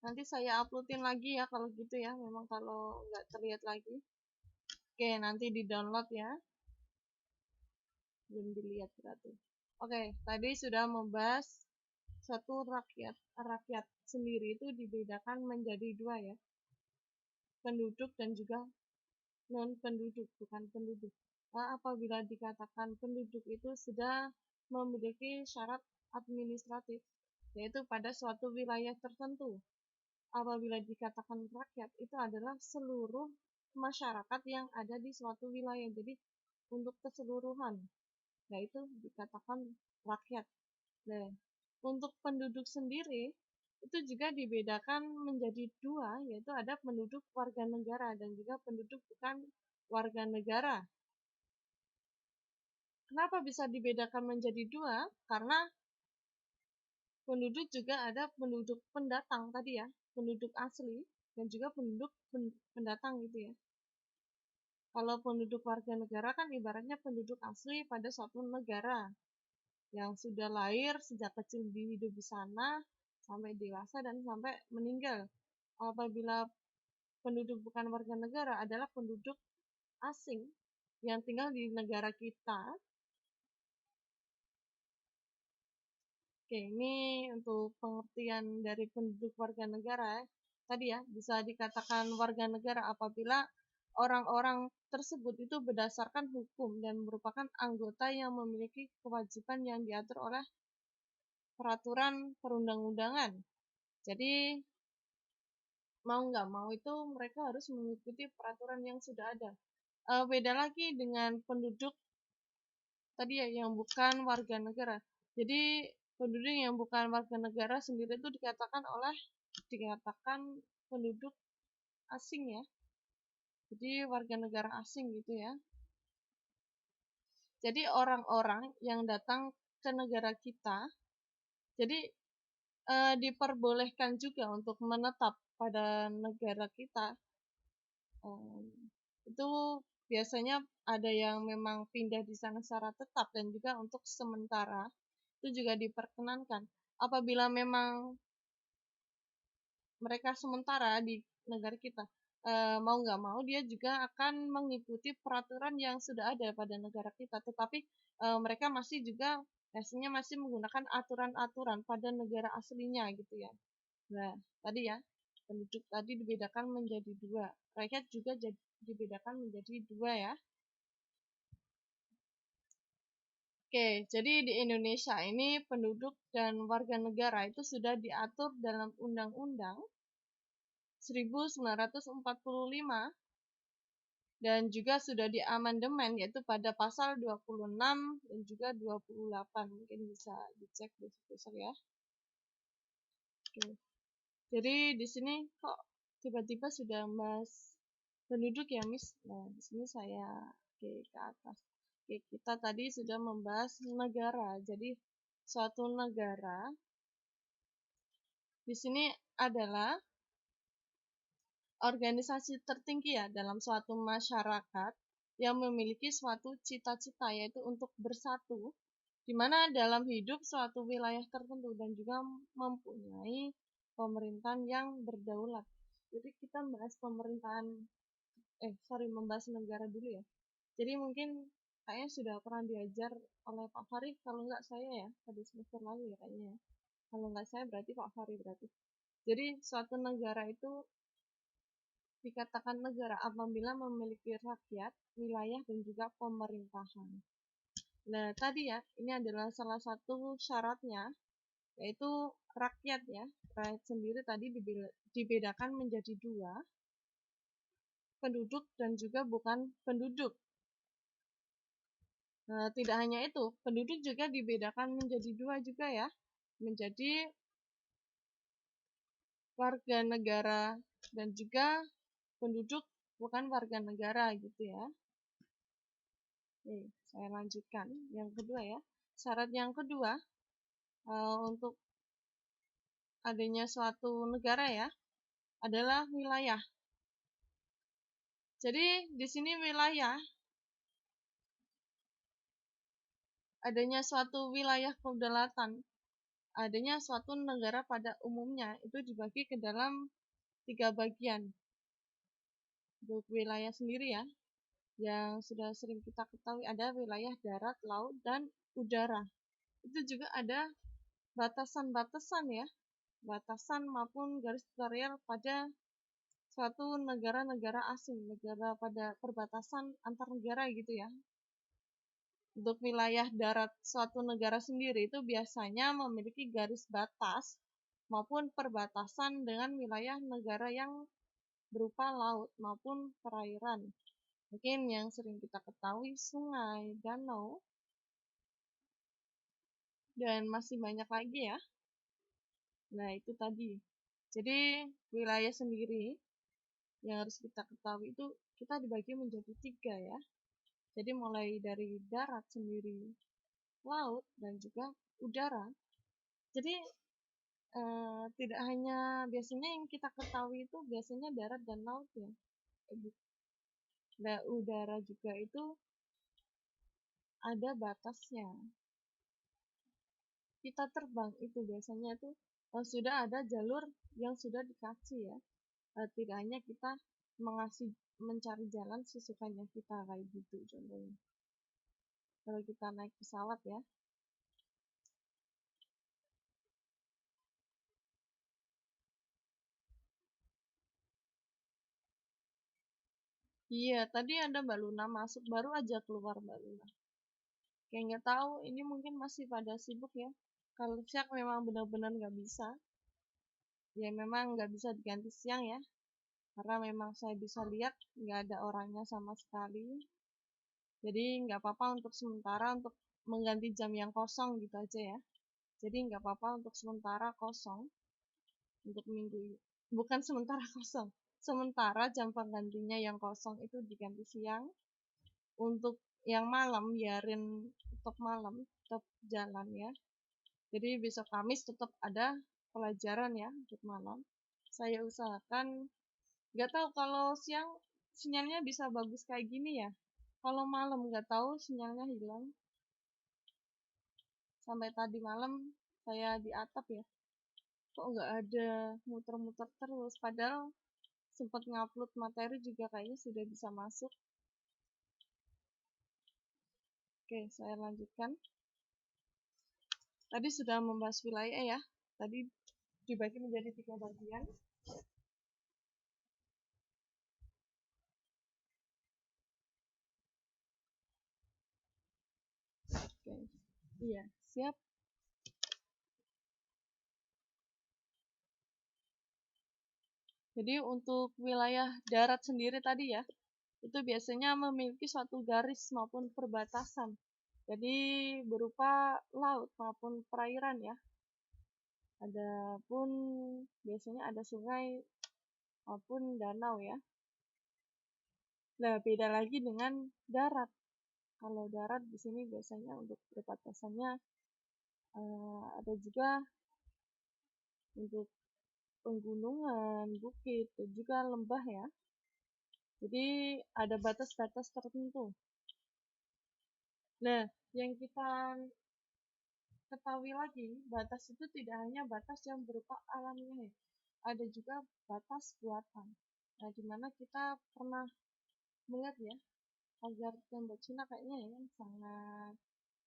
Nanti saya uploadin lagi ya kalau gitu ya, memang kalau nggak terlihat lagi. Oke, nanti di-download ya. Belum dilihat berarti. Oke, tadi sudah membahas satu rakyat. Rakyat sendiri itu dibedakan menjadi dua ya. Penduduk dan juga non-penduduk, bukan penduduk. Apabila dikatakan penduduk itu sudah memiliki syarat administratif, yaitu pada suatu wilayah tertentu. Apabila dikatakan rakyat, itu adalah seluruh masyarakat yang ada di suatu wilayah. Jadi, untuk keseluruhan, yaitu dikatakan rakyat. Nah, untuk penduduk sendiri, itu juga dibedakan menjadi dua, yaitu ada penduduk warga negara dan juga penduduk bukan warga negara. Kenapa bisa dibedakan menjadi dua? Karena penduduk juga ada penduduk pendatang tadi ya, penduduk asli dan juga penduduk pendatang gitu ya. Kalau penduduk warga negara kan ibaratnya penduduk asli pada suatu negara yang sudah lahir sejak kecil hidup di sana sampai dewasa dan sampai meninggal. Apabila penduduk bukan warga negara adalah penduduk asing yang tinggal di negara kita. Oke, ini untuk pengertian dari penduduk warga negara. Tadi ya, bisa dikatakan warga negara apabila orang-orang tersebut itu berdasarkan hukum dan merupakan anggota yang memiliki kewajiban yang diatur oleh peraturan perundang-undangan. Jadi, mau nggak mau itu mereka harus mengikuti peraturan yang sudah ada. Beda lagi dengan penduduk tadi ya yang bukan warga negara. Jadi penduduk yang bukan warga negara sendiri itu dikatakan penduduk asing ya. Jadi warga negara asing gitu ya. Jadi orang-orang yang datang ke negara kita, jadi diperbolehkan juga untuk menetap pada negara kita. Itu biasanya ada yang memang pindah di sana secara tetap dan juga untuk sementara itu juga diperkenankan. Apabila memang mereka sementara di negara kita, mau nggak mau dia juga akan mengikuti peraturan yang sudah ada pada negara kita, tetapi mereka masih juga biasanya masih menggunakan aturan-aturan pada negara aslinya gitu ya. Nah, tadi ya, penduduk tadi dibedakan menjadi dua. Rakyat juga dibedakan menjadi dua ya. Oke, jadi di Indonesia ini penduduk dan warga negara itu sudah diatur dalam Undang-Undang 1945 dan juga sudah diamandemen yaitu pada pasal 26 dan juga 28. Mungkin bisa dicek di situ ya. Oke. Jadi di sini kok tiba-tiba sudah bahas penduduk ya, Miss? Nah, di sini saya ke atas. Oke, kita tadi sudah membahas negara. Jadi suatu negara di sini adalah organisasi tertinggi ya dalam suatu masyarakat yang memiliki suatu cita-cita yaitu untuk bersatu, di mana dalam hidup suatu wilayah tertentu dan juga mempunyai pemerintahan yang berdaulat. Jadi kita membahas membahas negara dulu ya. Jadi mungkin kayaknya sudah pernah diajar oleh Pak Fahri, kalau nggak saya ya, pada semester lalu ya kayaknya ya. Kalau nggak saya berarti Pak Fahri berarti. Jadi suatu negara itu dikatakan negara apabila memiliki rakyat, wilayah, dan juga pemerintahan. Nah, tadi ya, ini adalah salah satu syaratnya, yaitu rakyat ya. Rakyat sendiri tadi dibedakan menjadi dua, penduduk dan juga bukan penduduk. Nah, tidak hanya itu, penduduk juga dibedakan menjadi dua juga ya, menjadi warga negara dan juga penduduk bukan warga negara gitu ya. Oke, saya lanjutkan. Yang kedua ya, syarat yang kedua untuk adanya suatu negara ya, adalah wilayah. Jadi di sini wilayah, adanya suatu wilayah kedaulatan, adanya suatu negara pada umumnya itu dibagi ke dalam 3 bagian. Untuk wilayah sendiri ya, yang sudah sering kita ketahui ada wilayah darat, laut, dan udara. Itu juga ada batasan-batasan ya, batasan maupun garis teritorial pada suatu negara-negara asing, negara pada perbatasan antar negara gitu ya. Untuk wilayah darat suatu negara sendiri itu biasanya memiliki garis batas maupun perbatasan dengan wilayah negara yang berupa laut maupun perairan. Mungkin yang sering kita ketahui sungai, danau, dan masih banyak lagi ya. Nah, itu tadi. Jadi, wilayah sendiri yang harus kita ketahui itu kita dibagi menjadi 3 ya. Jadi, mulai dari darat sendiri, laut, dan juga udara. Jadi, tidak hanya biasanya yang kita ketahui itu biasanya darat dan laut ya. Nah, udara juga itu ada batasnya. Kita terbang itu biasanya tuh sudah ada jalur yang sudah dikasih ya. Tidak hanya kita mencari jalan sesukanya kita kayak gitu contohnya. Kalau kita naik pesawat ya. Iya, tadi ada Mbak Luna masuk, baru aja keluar Mbak Luna. Kayak nggak tahu, ini mungkin masih pada sibuk ya. Kalau siang memang benar-benar nggak bisa. Ya memang nggak bisa diganti siang ya. Karena memang saya bisa lihat nggak ada orangnya sama sekali. Jadi nggak apa-apa untuk sementara untuk mengganti jam yang kosong gitu aja ya. Jadi nggak apa-apa untuk sementara kosong. Untuk minggu ini. Bukan sementara kosong. Sementara jam penggantinya yang kosong itu diganti siang. Untuk yang malam biarin tetap malam, tetap jalan ya. Jadi besok Kamis tetap ada pelajaran ya untuk malam. Saya usahakan, nggak tahu kalau siang sinyalnya bisa bagus kayak gini ya. Kalau malam nggak tahu sinyalnya hilang. Sampai tadi malam saya di atap ya. Kok nggak ada muter-muter terus. Padahal sempat ngupload materi juga kayaknya sudah bisa masuk. Oke, saya lanjutkan. Tadi sudah membahas wilayah ya. Tadi dibagi menjadi 3 bagian. Oke. Iya, siap. Jadi untuk wilayah darat sendiri tadi ya, itu biasanya memiliki suatu garis maupun perbatasan. Jadi berupa laut maupun perairan ya. Adapun biasanya ada sungai maupun danau ya. Nah, beda lagi dengan darat. Kalau darat di sini biasanya untuk perbatasannya ada juga untuk penggunungan, bukit, dan juga lembah ya. Jadi ada batas-batas tertentu. Nah, yang kita ketahui lagi, batas itu tidak hanya batas yang berupa alamiah, ada juga batas buatan. Nah, dimana kita pernah melihat ya, pagar tembok Cina kayaknya ya, yang sangat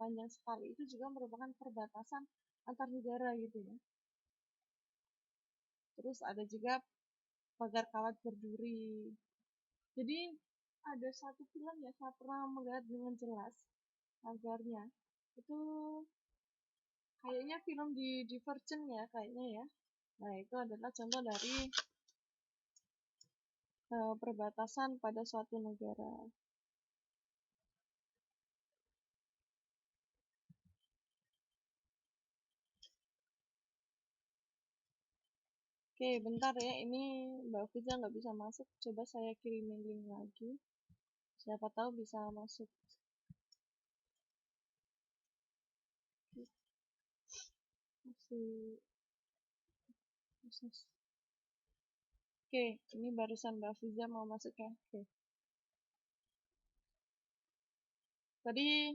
panjang sekali. Itu juga merupakan perbatasan antar negara gitu ya. Terus ada juga pagar kawat berduri. Jadi ada satu film ya, saya pernah melihat dengan jelas pagarnya. Itu kayaknya film di Divergent ya, kayaknya ya. Nah, itu adalah contoh dari perbatasan pada suatu negara. Oke, bentar ya. Ini Mbak Fiza nggak bisa masuk. Coba saya kirimin link lagi. Siapa tahu bisa masuk. Masih proses. Oke, ini barusan Mbak Fiza mau masuk ya. Oke. Tadi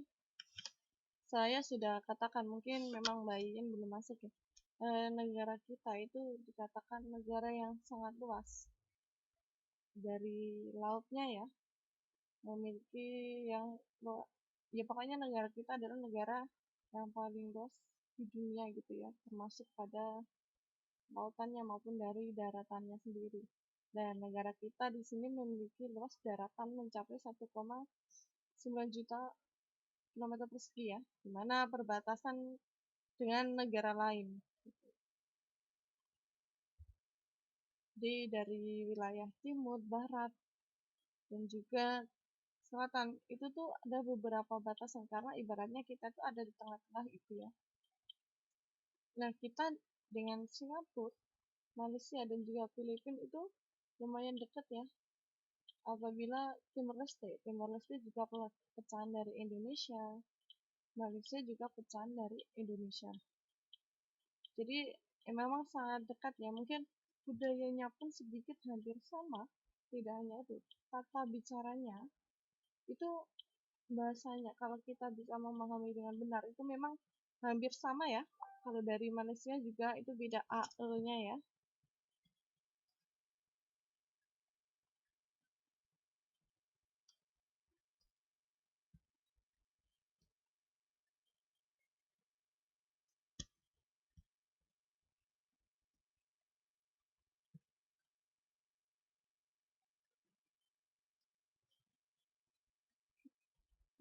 saya sudah katakan, mungkin memang Mbak Iin belum masuk ya. Negara kita itu dikatakan negara yang sangat luas. Dari lautnya ya, memiliki yang ya pokoknya negara kita adalah negara yang paling luas di dunia gitu ya, termasuk pada lautannya maupun dari daratannya sendiri. Dan negara kita di sini memiliki luas daratan mencapai 1,9 juta kilometer persegi ya, di mana perbatasan dengan negara lain. Jadi dari wilayah timur, barat, dan juga selatan itu tuh ada beberapa batasan karena ibaratnya kita tuh ada di tengah-tengah itu ya. Nah, kita dengan Singapura, Malaysia, dan juga Filipina itu lumayan dekat ya. Apabila Timor Leste juga pecahan dari Indonesia, Malaysia juga pecahan dari Indonesia. Jadi memang sangat dekat ya, mungkin budayanya pun sedikit hampir sama, tidak hanya itu, tata bicaranya itu bahasanya kalau kita bisa memahami dengan benar itu memang hampir sama ya. Kalau dari Malaysia juga itu beda AE-nya ya.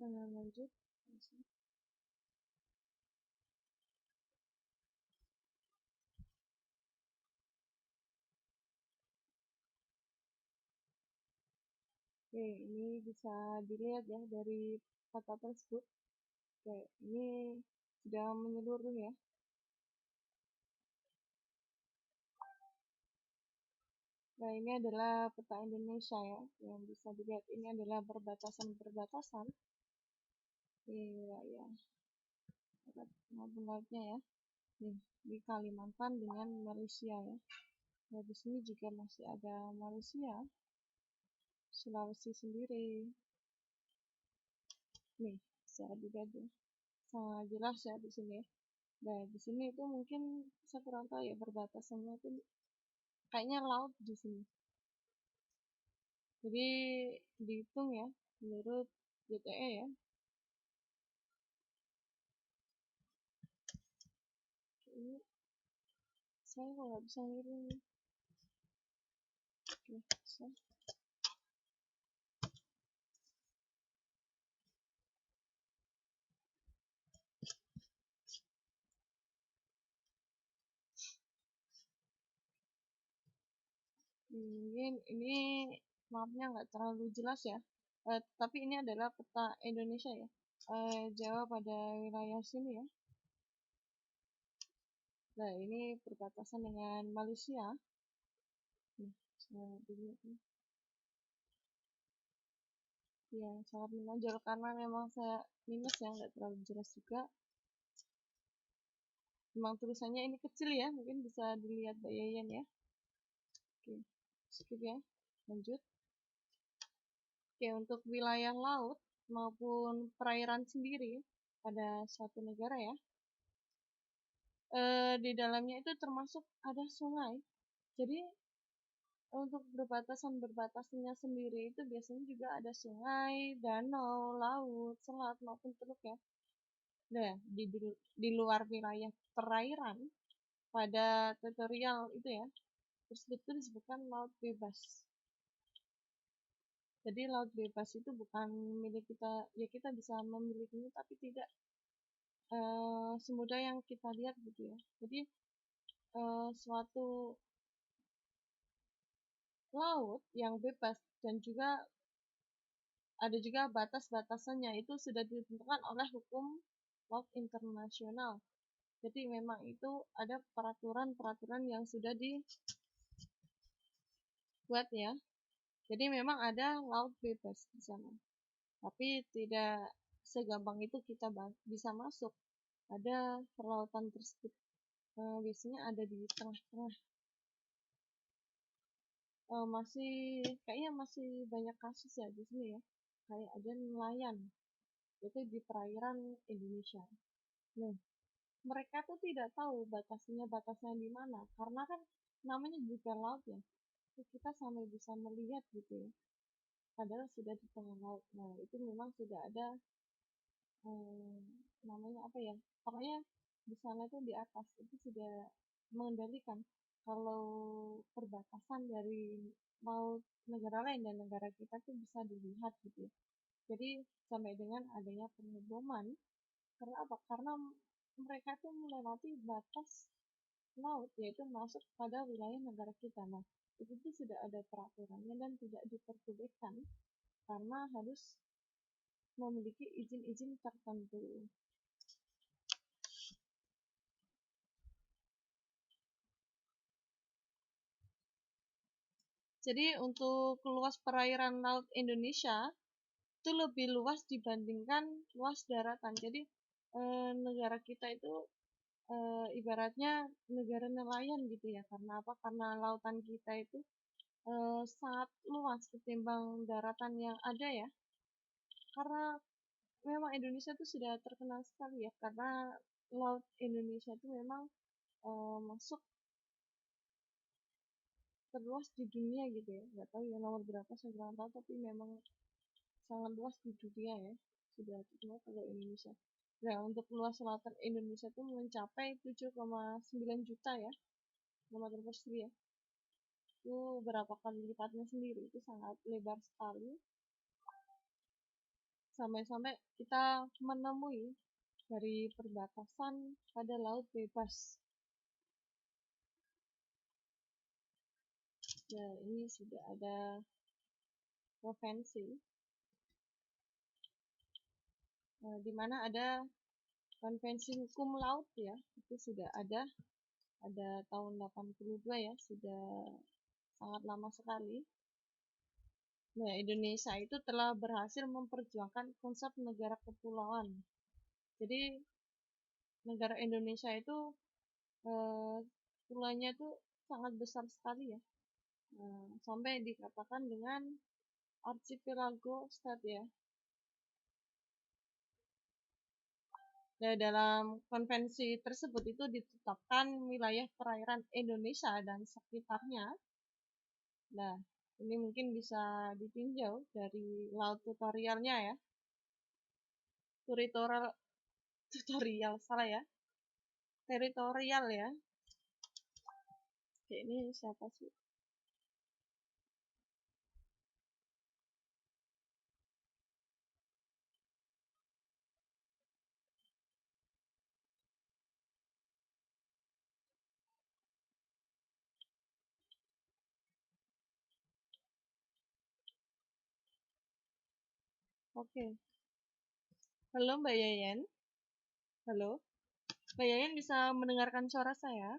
Lanjut. Oke, ini bisa dilihat ya dari kata tersebut. Oke, ini sudah menyeluruh ya. Nah, ini adalah peta Indonesia ya, yang bisa dilihat ini adalah perbatasan-perbatasan di wilayah barat maupun lautnya ya. Nih, di Kalimantan dengan Malaysia ya. Nah, di sini juga masih ada Malaysia, Sulawesi sendiri. Nih, bisa dilihat ya. Sangat jelas ya di sini. Nah, di sini itu mungkin saya kurang tahu ya perbatasannya itu kayaknya laut di sini. Jadi dihitung ya menurut JTE ya. Ini saya kok nggak bisa ngirim. Oke, bisa. Mungkin ini mapnya nggak terlalu jelas ya. Tapi ini adalah peta Indonesia ya. Jawa pada wilayah sini ya. Nah, ini perbatasan dengan Malaysia. Nih, saya dilihat nih. Ya, sangat menonjol karena memang saya minus ya, nggak terlalu jelas juga. Memang tulisannya ini kecil ya, mungkin bisa dilihat Mbak Yayan ya. Oke, skip ya. Lanjut. Oke, untuk wilayah laut maupun perairan sendiri pada suatu negara ya, di dalamnya itu termasuk ada sungai. Jadi untuk berbatasannya sendiri itu biasanya juga ada sungai, danau, laut, selat maupun teluk ya. Nah, di luar wilayah perairan pada tutorial itu ya, tersebut itu disebutkan laut bebas. Jadi laut bebas itu bukan milik kita, ya kita bisa memilikinya tapi tidak semudah yang kita lihat gitu ya. Jadi suatu laut yang bebas dan juga ada juga batas-batasannya itu sudah ditentukan oleh hukum laut internasional. Jadi memang itu ada peraturan-peraturan yang sudah dibuat ya. Jadi memang ada laut bebas di sana. Tapi tidak segampang itu kita bisa masuk. Ada perlautan tersebut. Biasanya ada di tengah-tengah masih kayaknya masih banyak kasus ya di sini ya. Kayak ada nelayan itu di perairan Indonesia. Nah, mereka tuh tidak tahu batasnya di mana karena kan namanya juga laut ya. Kita sampai bisa melihat gitu ya. Padahal sudah di tengah laut. Nah, itu memang sudah ada eh, namanya apa ya? Pokoknya di sana tuh di atas itu sudah mengendalikan kalau perbatasan dari laut negara lain dan negara kita tuh bisa dilihat gitu ya. Jadi sampai dengan adanya pengeboman karena apa? Karena mereka tuh melewati batas laut yaitu masuk pada wilayah negara kita. Nah, itu tuh sudah ada peraturannya dan tidak diperbolehkan karena harus memiliki izin-izin tertentu. Jadi untuk luas perairan laut Indonesia itu lebih luas dibandingkan luas daratan. Jadi negara kita itu ibaratnya negara nelayan gitu ya. Karena apa? Karena lautan kita itu sangat luas ketimbang daratan yang ada ya. Karena memang Indonesia itu sudah terkenal sekali ya. Karena laut Indonesia itu memang masuk terluas di dunia gitu ya. Nggak tahu ya nomor berapa saya kurang tahu, tapi memang sangat luas di dunia ya. Sudah terkenal kalau Indonesia. Nah, untuk luas lautan Indonesia itu mencapai 7,9 juta ya, kilometer persegi ya. Itu berapa kali lipatnya sendiri, itu sangat lebar sekali. Sampai-sampai kita menemui dari perbatasan pada laut bebas. Nah, ini sudah ada konvensi di mana ada konvensi hukum laut ya, itu sudah ada tahun 82 ya, sudah sangat lama sekali. Nah, Indonesia itu telah berhasil memperjuangkan konsep negara kepulauan. Jadi, negara Indonesia itu pulaunya itu sangat besar sekali ya. Sampai dikatakan dengan archipelago state ya. Nah, dalam konvensi tersebut itu ditetapkan wilayah perairan Indonesia dan sekitarnya. Nah, ini mungkin bisa ditinjau dari laut tutorialnya ya. Tutorial salah ya. Teritorial ya. Oke, ini siapa sih? Oke. Halo Mbak Yayan. Halo. Mbak Yayan bisa mendengarkan suara saya?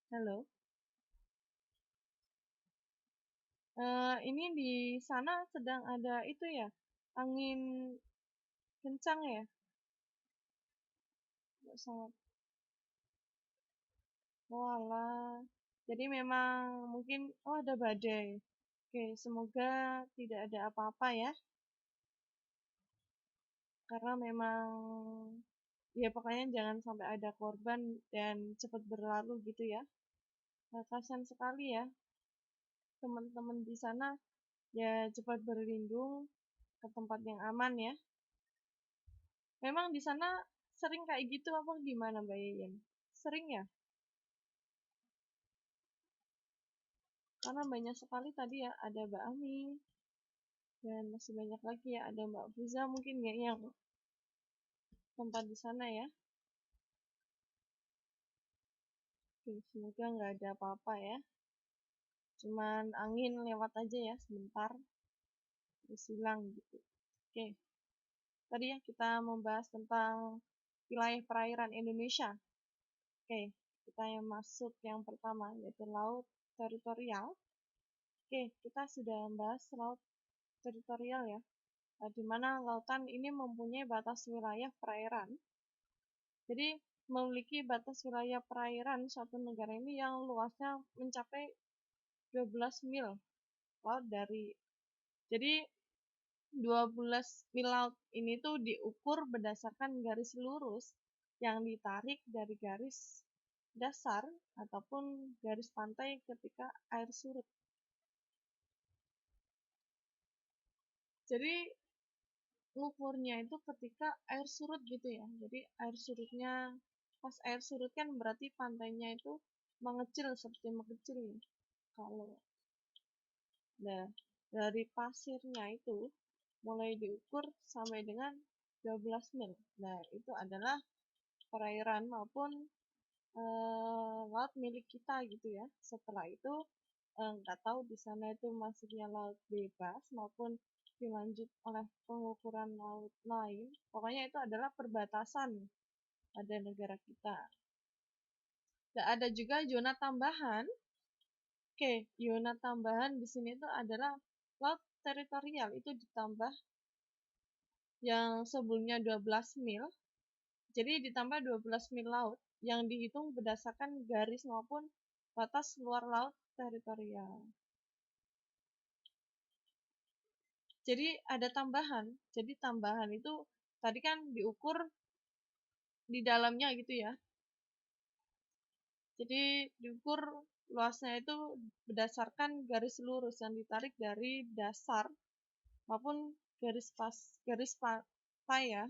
Halo. Ini di sana sedang ada itu ya, angin kencang ya? Sangat. Walah. Jadi memang mungkin, oh ada badai. Oke, semoga tidak ada apa-apa ya. Karena memang, ya pokoknya jangan sampai ada korban dan cepat berlalu gitu ya. Nah, kasihan sekali ya teman-teman di sana, ya cepat berlindung ke tempat yang aman ya. Memang di sana sering kayak gitu apa gimana Mbak Yeyen? Sering ya? Karena banyak sekali tadi ya, ada Mbak Ami, dan masih banyak lagi ya, ada Mbak Fuza mungkin ya yang tempat di sana ya. Oke, semoga nggak ada apa-apa ya. Cuman angin lewat aja ya sebentar, terus hilang gitu. Oke, tadi ya kita membahas tentang wilayah perairan Indonesia. Oke, kita yang masuk yang pertama yaitu laut teritorial. Oke, kita sudah membahas laut teritorial ya, di mana lautan ini mempunyai batas wilayah perairan. Jadi memiliki batas wilayah perairan suatu negara ini yang luasnya mencapai 12 mil laut dari. Jadi 12 mil laut ini tuh diukur berdasarkan garis lurus yang ditarik dari garis dasar ataupun garis pantai ketika air surut. Jadi ngukurnya itu ketika air surut gitu ya. Jadi air surutnya, pas air surut kan berarti pantainya itu mengecil, seperti mengecil ya. Kalau dari pasirnya itu mulai diukur sampai dengan 12 mil. Nah, itu adalah perairan maupun laut milik kita gitu ya. Setelah itu nggak tahu di sana itu masuknya laut bebas maupun dilanjut oleh pengukuran laut lain. Pokoknya itu adalah perbatasan pada negara kita. Dan ada juga zona tambahan. Oke, zona tambahan di sini itu adalah laut teritorial, itu ditambah yang sebelumnya 12 mil. Jadi ditambah 12 mil laut yang dihitung berdasarkan garis maupun batas luar laut teritorial. Jadi ada tambahan. Jadi tambahan itu tadi kan diukur di dalamnya gitu ya. Jadi diukur luasnya itu berdasarkan garis lurus yang ditarik dari dasar maupun garis pantai ya.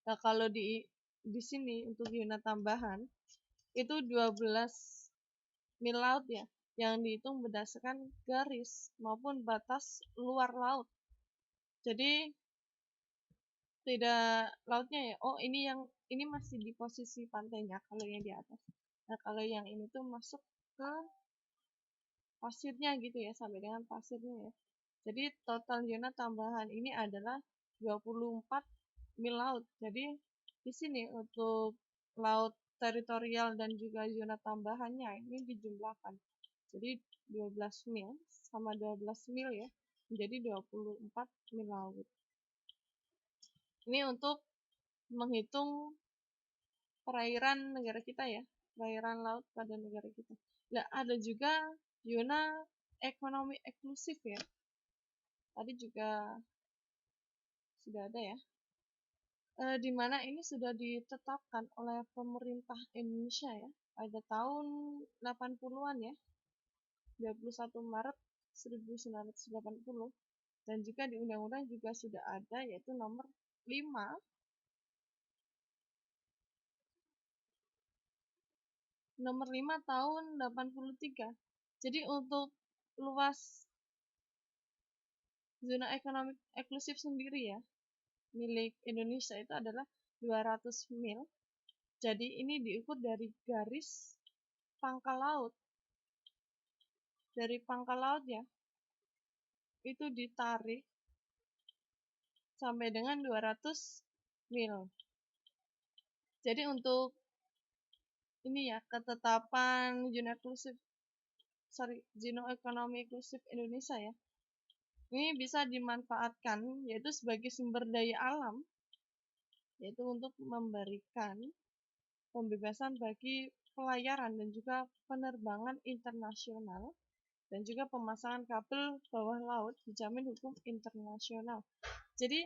Nah, kalau di sini untuk zona tambahan itu 12 mil laut ya, yang dihitung berdasarkan garis maupun batas luar laut. Jadi tidak lautnya ya, oh ini masih di posisi pantainya kalau yang di atas. Nah, kalau yang ini tuh masuk ke pasirnya gitu ya, sampai dengan pasirnya ya. Jadi total zona tambahan ini adalah 24 mil laut. Jadi di sini untuk laut teritorial dan juga zona tambahannya ini dijumlahkan. Jadi 12 mil sama 12 mil ya, menjadi 24 mil laut. Ini untuk menghitung perairan negara kita ya, perairan laut pada negara kita. Nah, ada juga zona ekonomi eksklusif ya. Tadi juga sudah ada ya. Di mana ini sudah ditetapkan oleh pemerintah Indonesia ya, pada tahun 80-an ya, 21 Maret 1980, dan juga di undang-undang juga sudah ada, yaitu nomor 5 tahun 83. Jadi untuk luas zona ekonomi eksklusif sendiri ya, milik Indonesia itu adalah 200 mil. Jadi ini diukur dari garis pangkal laut. Dari pangkal laut ya, itu ditarik sampai dengan 200 mil. Jadi untuk ini ya, ketetapan zona ekonomi eksklusif Indonesia ya, ini bisa dimanfaatkan yaitu sebagai sumber daya alam, yaitu untuk memberikan pembebasan bagi pelayaran dan juga penerbangan internasional, dan juga pemasangan kabel bawah laut dijamin hukum internasional. Jadi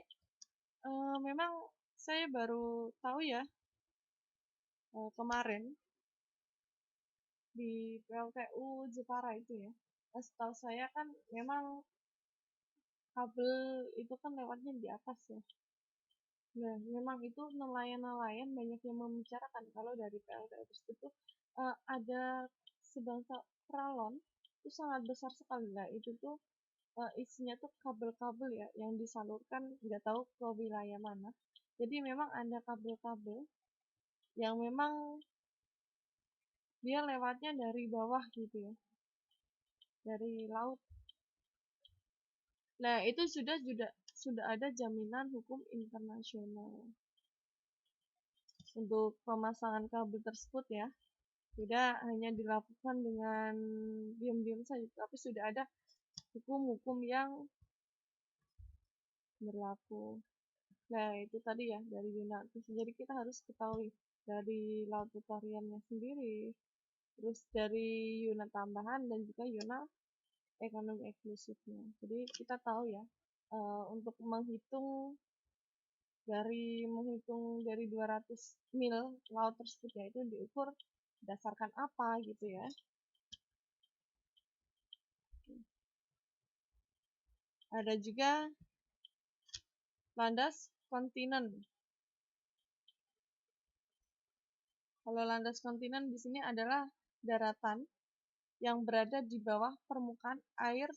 memang saya baru tahu ya kemarin di PLTU Jepara itu ya. Setahu saya kan memang kabel itu kan lewatnya di atas ya. Nah, memang itu nelayan-nelayan banyak yang membicarakan kalau dari PLTU tersebut ada sebangsa peralon itu sangat besar sekali lah. Itu tuh isinya tuh kabel-kabel ya yang disalurkan nggak tahu ke wilayah mana. Jadi memang ada kabel-kabel yang memang dia lewatnya dari bawah gitu ya, dari laut. Nah, itu sudah ada jaminan hukum internasional untuk pemasangan kabel tersebut ya. Tidak hanya dilakukan dengan diam-diam saja, tapi sudah ada hukum-hukum yang berlaku. Nah, itu tadi ya dari zona. Jadi kita harus ketahui dari laut teritorialnya sendiri, terus dari unit tambahan dan juga unit ekonomi eksklusifnya. Jadi kita tahu ya, untuk menghitung dari 200 mil laut tersebut, yaitu diukur berdasarkan apa gitu ya. Ada juga landas kontinen. Kalau landas kontinen di sini adalah daratan yang berada di bawah permukaan air.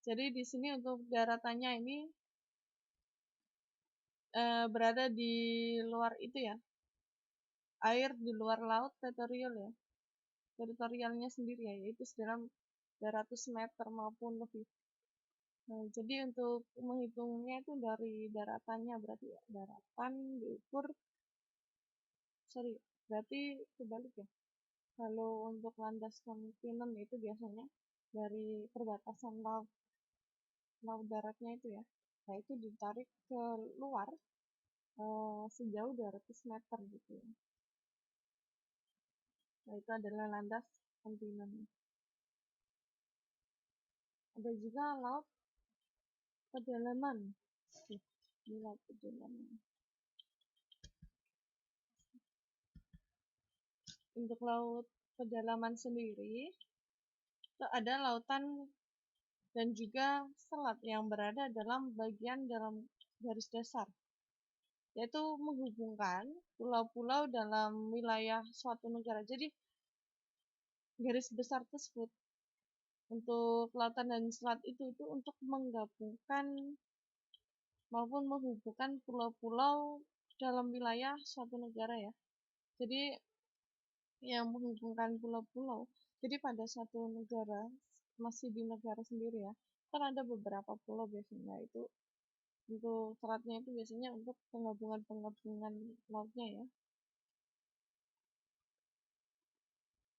Jadi di sini untuk daratannya ini berada di luar itu ya, air di luar laut teritorialnya sendiri ya, yaitu sedalam 200 meter maupun lebih. Nah, jadi untuk menghitungnya itu dari daratannya, berarti ya, daratan diukur, berarti kebalik ya. Kalau untuk landas kontinen itu biasanya dari perbatasan laut daratnya itu ya, nah itu ditarik ke luar sejauh 200 meter gitu ya. Nah itu adalah landas kontinen. Ada juga laut pedalaman. Ini laut pedalaman. Untuk laut pedalaman sendiri itu ada lautan dan juga selat yang berada dalam bagian dalam garis dasar, yaitu menghubungkan pulau-pulau dalam wilayah suatu negara. Jadi garis besar tersebut untuk lautan dan selat itu untuk menggabungkan maupun menghubungkan pulau-pulau dalam wilayah suatu negara ya. Jadi yang menghubungkan pulau-pulau. Jadi pada satu negara, masih di negara sendiri ya, kan ada beberapa pulau biasanya itu untuk selatnya itu biasanya untuk penggabungan lautnya ya.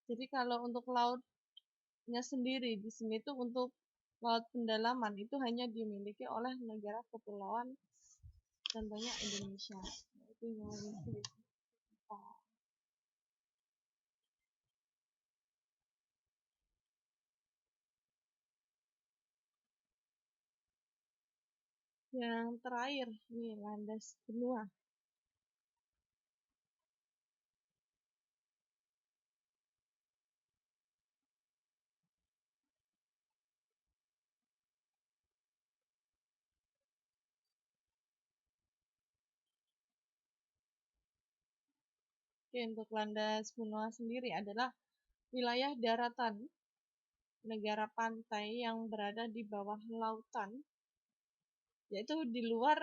Jadi kalau untuk lautnya sendiri di sini tuh untuk laut pendalaman itu hanya dimiliki oleh negara kepulauan, contohnya Indonesia. Nah, itu yang memiliki. Yang terakhir nih landas benua. Oke, untuk landas benua sendiri adalah wilayah daratan negara pantai yang berada di bawah lautan, yaitu di luar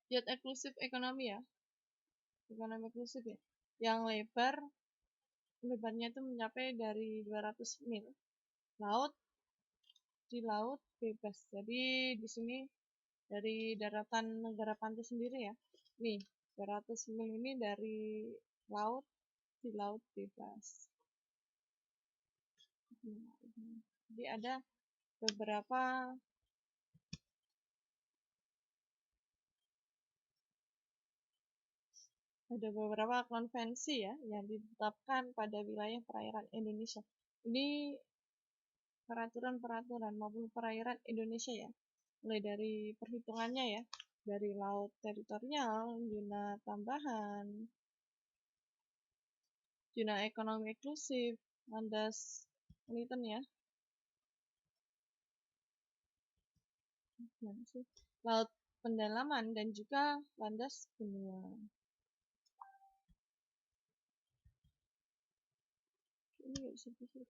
zona eksklusif ekonomi ya, ekonomi eksklusif ya, yang lebarnya itu mencapai dari 200 mil di laut bebas. Jadi di sini dari daratan negara pantai sendiri ya, nih 200 mil ini dari laut di laut bebas. Jadi ada beberapa konvensi ya yang ditetapkan pada wilayah perairan Indonesia. Ini peraturan maupun perairan Indonesia ya, mulai dari perhitungannya ya, dari laut teritorial, zona tambahan, zona ekonomi eksklusif, landas kontinen ya, laut pendalaman dan juga landas benua. Ini nggak bisa disebut.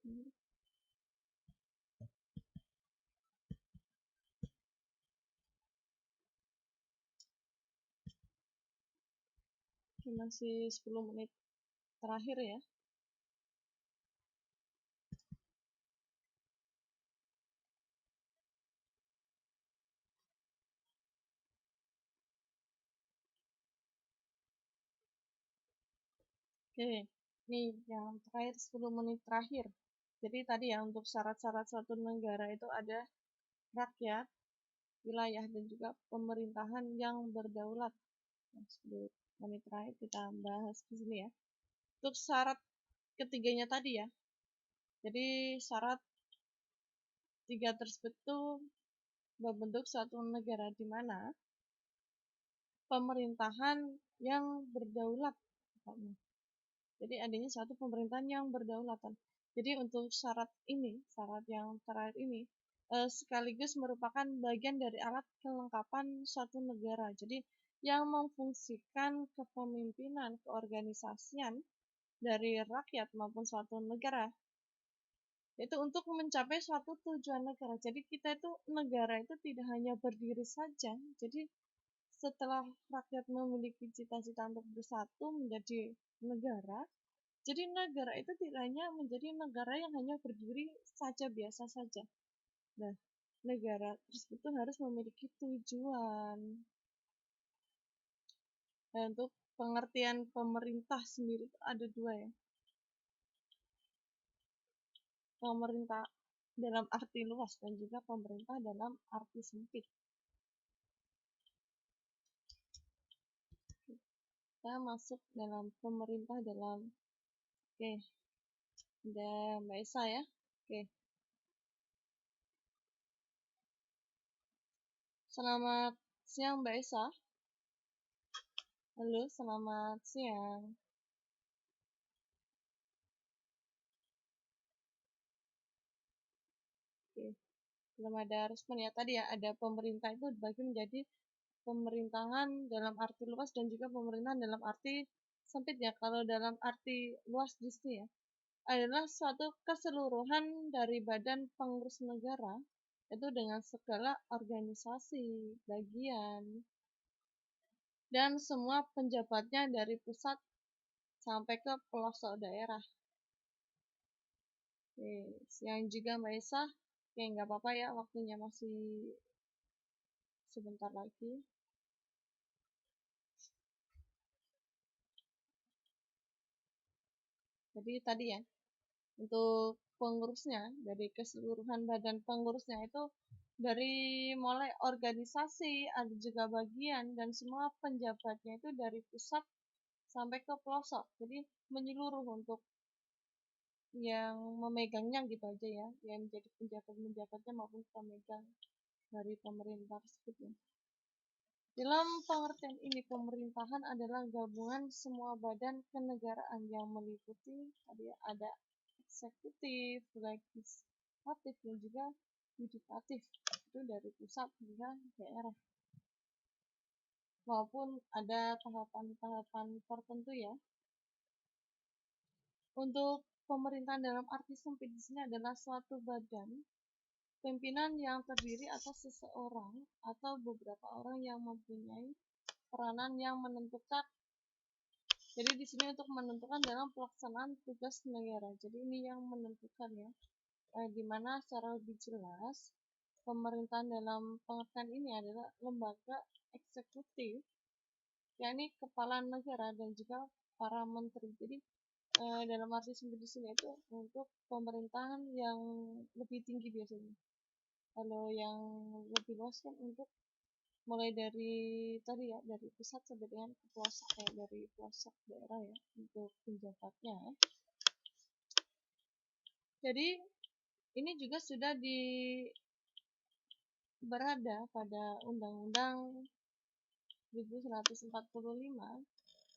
Masih 10 menit terakhir ya. Oke, nih yang terakhir 10 menit terakhir. Jadi tadi ya untuk syarat-syarat suatu negara itu ada rakyat, wilayah dan juga pemerintahan yang berdaulat. Ini terakhir kita bahas di sini ya. Untuk syarat ketiganya tadi ya. Jadi syarat tiga tersebut itu membentuk suatu negara di mana pemerintahan yang berdaulat. Jadi adanya suatu pemerintahan yang berdaulat. Jadi untuk syarat ini, syarat yang terakhir ini, sekaligus merupakan bagian dari alat kelengkapan suatu negara. Jadi yang memfungsikan kepemimpinan, keorganisasian dari rakyat maupun suatu negara itu untuk mencapai suatu tujuan negara. Jadi kita itu negara itu tidak hanya berdiri saja. Jadi setelah rakyat memiliki cita-cita untuk bersatu menjadi negara, jadi negara itu tidak hanya menjadi negara yang hanya berdiri saja biasa saja. Nah, negara tersebut harus memiliki tujuan. Nah, untuk pengertian pemerintah sendiri itu ada dua ya. Pemerintah dalam arti luas dan juga pemerintah dalam arti sempit. Kita masuk dalam pemerintah dalam, oke, ada Mbak Esa ya. Oke. Selamat siang Mbak Esa. Halo, selamat siang. Oke. Belum ada respon ya. Tadi ya ada pemerintah itu dibagi menjadi pemerintahan dalam arti luas dan juga pemerintahan dalam arti sempit ya. Kalau dalam arti luas di sini ya adalah suatu keseluruhan dari badan pengurus negara itu dengan segala organisasi, bagian, dan semua penjabatnya dari pusat sampai ke pelosok daerah. Oke, siang juga Mbak Esa. Oke, nggak apa-apa ya, waktunya masih sebentar lagi. Jadi tadi ya, untuk pengurusnya, dari keseluruhan badan pengurusnya itu dari mulai organisasi, ada juga bagian, dan semua penjabatnya itu dari pusat sampai ke pelosok. Jadi menyeluruh untuk yang memegangnya gitu aja ya, yang menjadi penjabat-penjabatnya maupun pemegang dari pemerintah tersebut ya. Dalam pengertian ini, pemerintahan adalah gabungan semua badan kenegaraan yang meliputi ada eksekutif, legislatif, dan juga yudikatif. Itu dari pusat hingga daerah. Maupun ada tahapan-tahapan tertentu ya. Untuk pemerintahan dalam arti sempit di sini adalah suatu badan pimpinan yang terdiri atas seseorang atau beberapa orang yang mempunyai peranan yang menentukan. Jadi di sini untuk menentukan dalam pelaksanaan tugas negara. Jadi ini yang menentukan ya. Di mana secara lebih jelas pemerintahan dalam pengertian ini adalah lembaga eksekutif, yakni kepala negara dan juga para menteri. Jadi dalam arti sempit di sini itu untuk pemerintahan yang lebih tinggi biasanya. Kalau yang lebih luas kan untuk mulai dari tadi ya, dari pusat sampai dengan ke pelosok ya, dari pelosok daerah ya untuk penjabatnya. Jadi ini juga sudah berada pada Undang-Undang 1145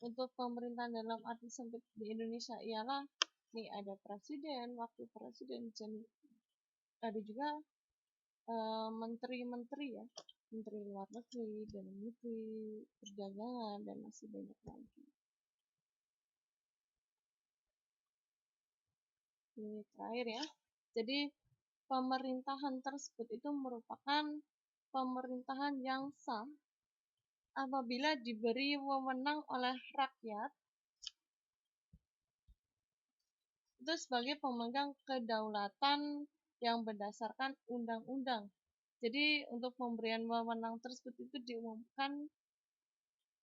untuk pemerintahan dalam arti sempit di Indonesia ialah nih ada presiden, wakil presiden, dan ada juga menteri-menteri ya, menteri luar negeri, dalam negeri, perdagangan, dan masih banyak lagi. Ini terakhir ya. Jadi pemerintahan tersebut itu merupakan pemerintahan yang sah apabila diberi wewenang oleh rakyat itu sebagai pemegang kedaulatan yang berdasarkan undang-undang. Jadi untuk pemberian wewenang tersebut itu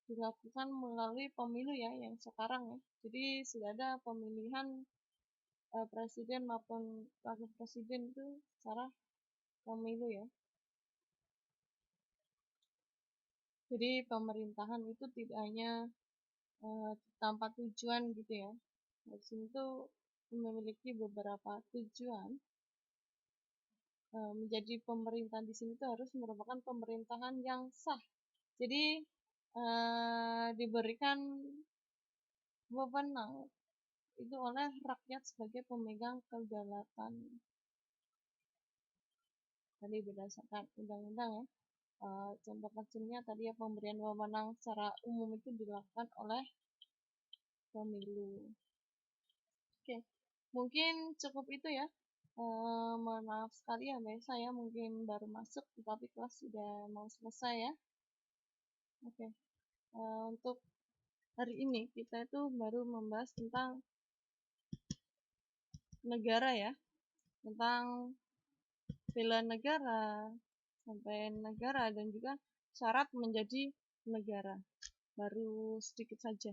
dilakukan melalui pemilu ya yang sekarang ya. Jadi sudah ada pemilihan presiden maupun wakil presiden itu secara pemilu ya. Jadi pemerintahan itu tidak hanya tanpa tujuan gitu ya. Di sini tuh memiliki beberapa tujuan. Menjadi pemerintah di sini tuh harus merupakan pemerintahan yang sah. Jadi diberikan wewenang itu oleh rakyat sebagai pemegang kedaulatan. Tadi berdasarkan undang-undang ya. Contoh kecilnya tadi ya, pemberian wewenang secara umum itu dilakukan oleh pemilu. Oke, mungkin cukup itu ya. Mohon maaf sekali ya Mbak, saya mungkin baru masuk tetapi kelas sudah mau selesai ya. Oke, untuk hari ini kita itu baru membahas tentang negara ya, tentang bela negara, sampai negara, dan juga syarat menjadi negara. Baru sedikit saja.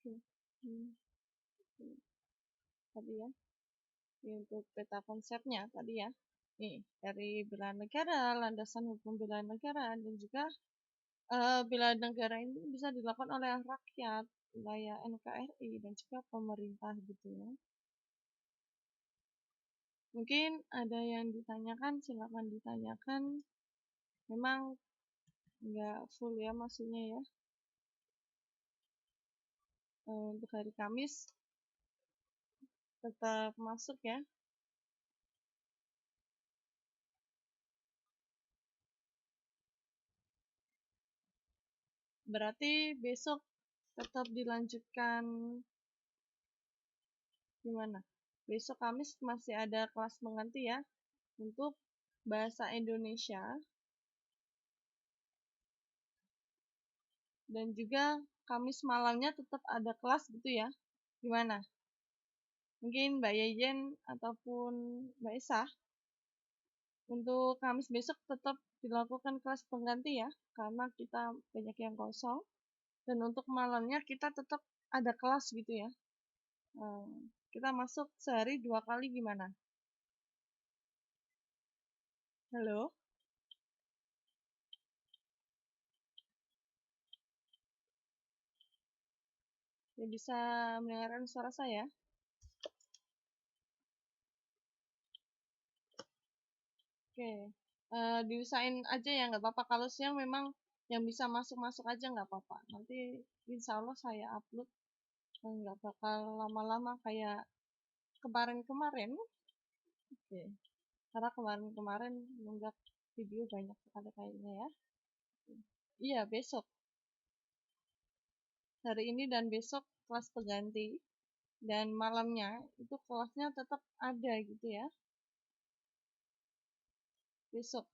Oke. Tadi ya, ini untuk peta konsepnya tadi ya. Nih, dari bela negara, landasan hukum bela negara, dan juga bela negara ini bisa dilakukan oleh rakyat, wilayah NKRI, dan juga pemerintah gitu ya. Mungkin ada yang ditanyakan, silakan ditanyakan. Memang nggak full ya maksudnya ya. Untuk hari Kamis tetap masuk ya. Berarti besok tetap dilanjutkan gimana? Besok Kamis masih ada kelas mengganti ya untuk bahasa Indonesia. Dan juga Kamis malamnya tetap ada kelas gitu ya. Gimana? Mungkin Mbak Yeyen ataupun Mbak Isah untuk Kamis besok tetap dilakukan kelas pengganti ya, karena kita banyak yang kosong. Dan untuk malamnya kita tetap ada kelas gitu ya. Kita masuk sehari 2 kali gimana? Halo? Ya, bisa mendengarkan suara saya? Oke. Diusahain aja ya, nggak apa-apa. Kalau siang memang yang bisa masuk-masuk aja nggak apa-apa. Nanti insya Allah saya upload. Nggak bakal lama-lama kayak kemarin-kemarin. Oke. Karena kemarin-kemarin nunggak video banyak sekali kayaknya ya. Iya, besok. Hari ini dan besok kelas pengganti. Dan malamnya itu kelasnya tetap ada gitu ya. Besok.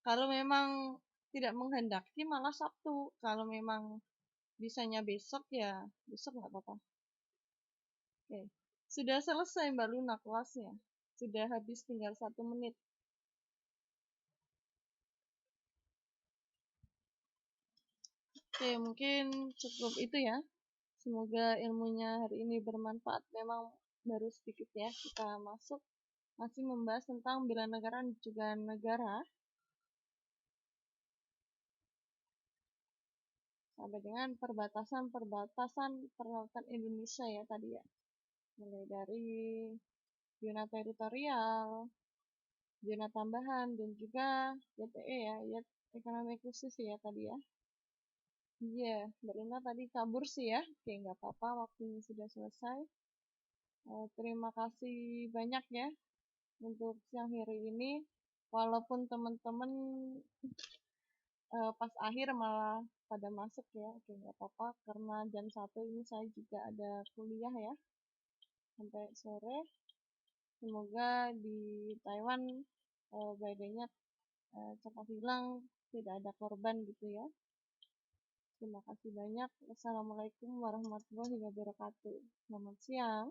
Kalau memang tidak menghendaki malah Sabtu. Kalau memang bisanya besok ya besok nggak apa-apa. Oke. Sudah selesai Mbak Luna kelasnya. Sudah habis tinggal 1 menit. Oke, mungkin cukup itu ya. Semoga ilmunya hari ini bermanfaat. Memang baru sedikit ya kita masuk. Masih membahas tentang bela negara dan juga negara. Sampai dengan perbatasan perlautan Indonesia ya tadi ya. Mulai dari zona teritorial, zona tambahan, dan juga YTE ya, ekonomi khusus ya tadi ya. Iya, Mbak Luna tadi kabur sih ya. Oke, nggak apa-apa, waktunya sudah selesai. Terima kasih banyak ya untuk siang hari ini. Walaupun teman-teman pas akhir malah pada masuk ya. Oke, nggak apa-apa, karena jam 1 ini saya juga ada kuliah ya. Sampai sore. Semoga di Taiwan badainya cepat hilang, tidak ada korban gitu ya. Terima kasih banyak. Wassalamualaikum warahmatullahi wabarakatuh. Selamat siang.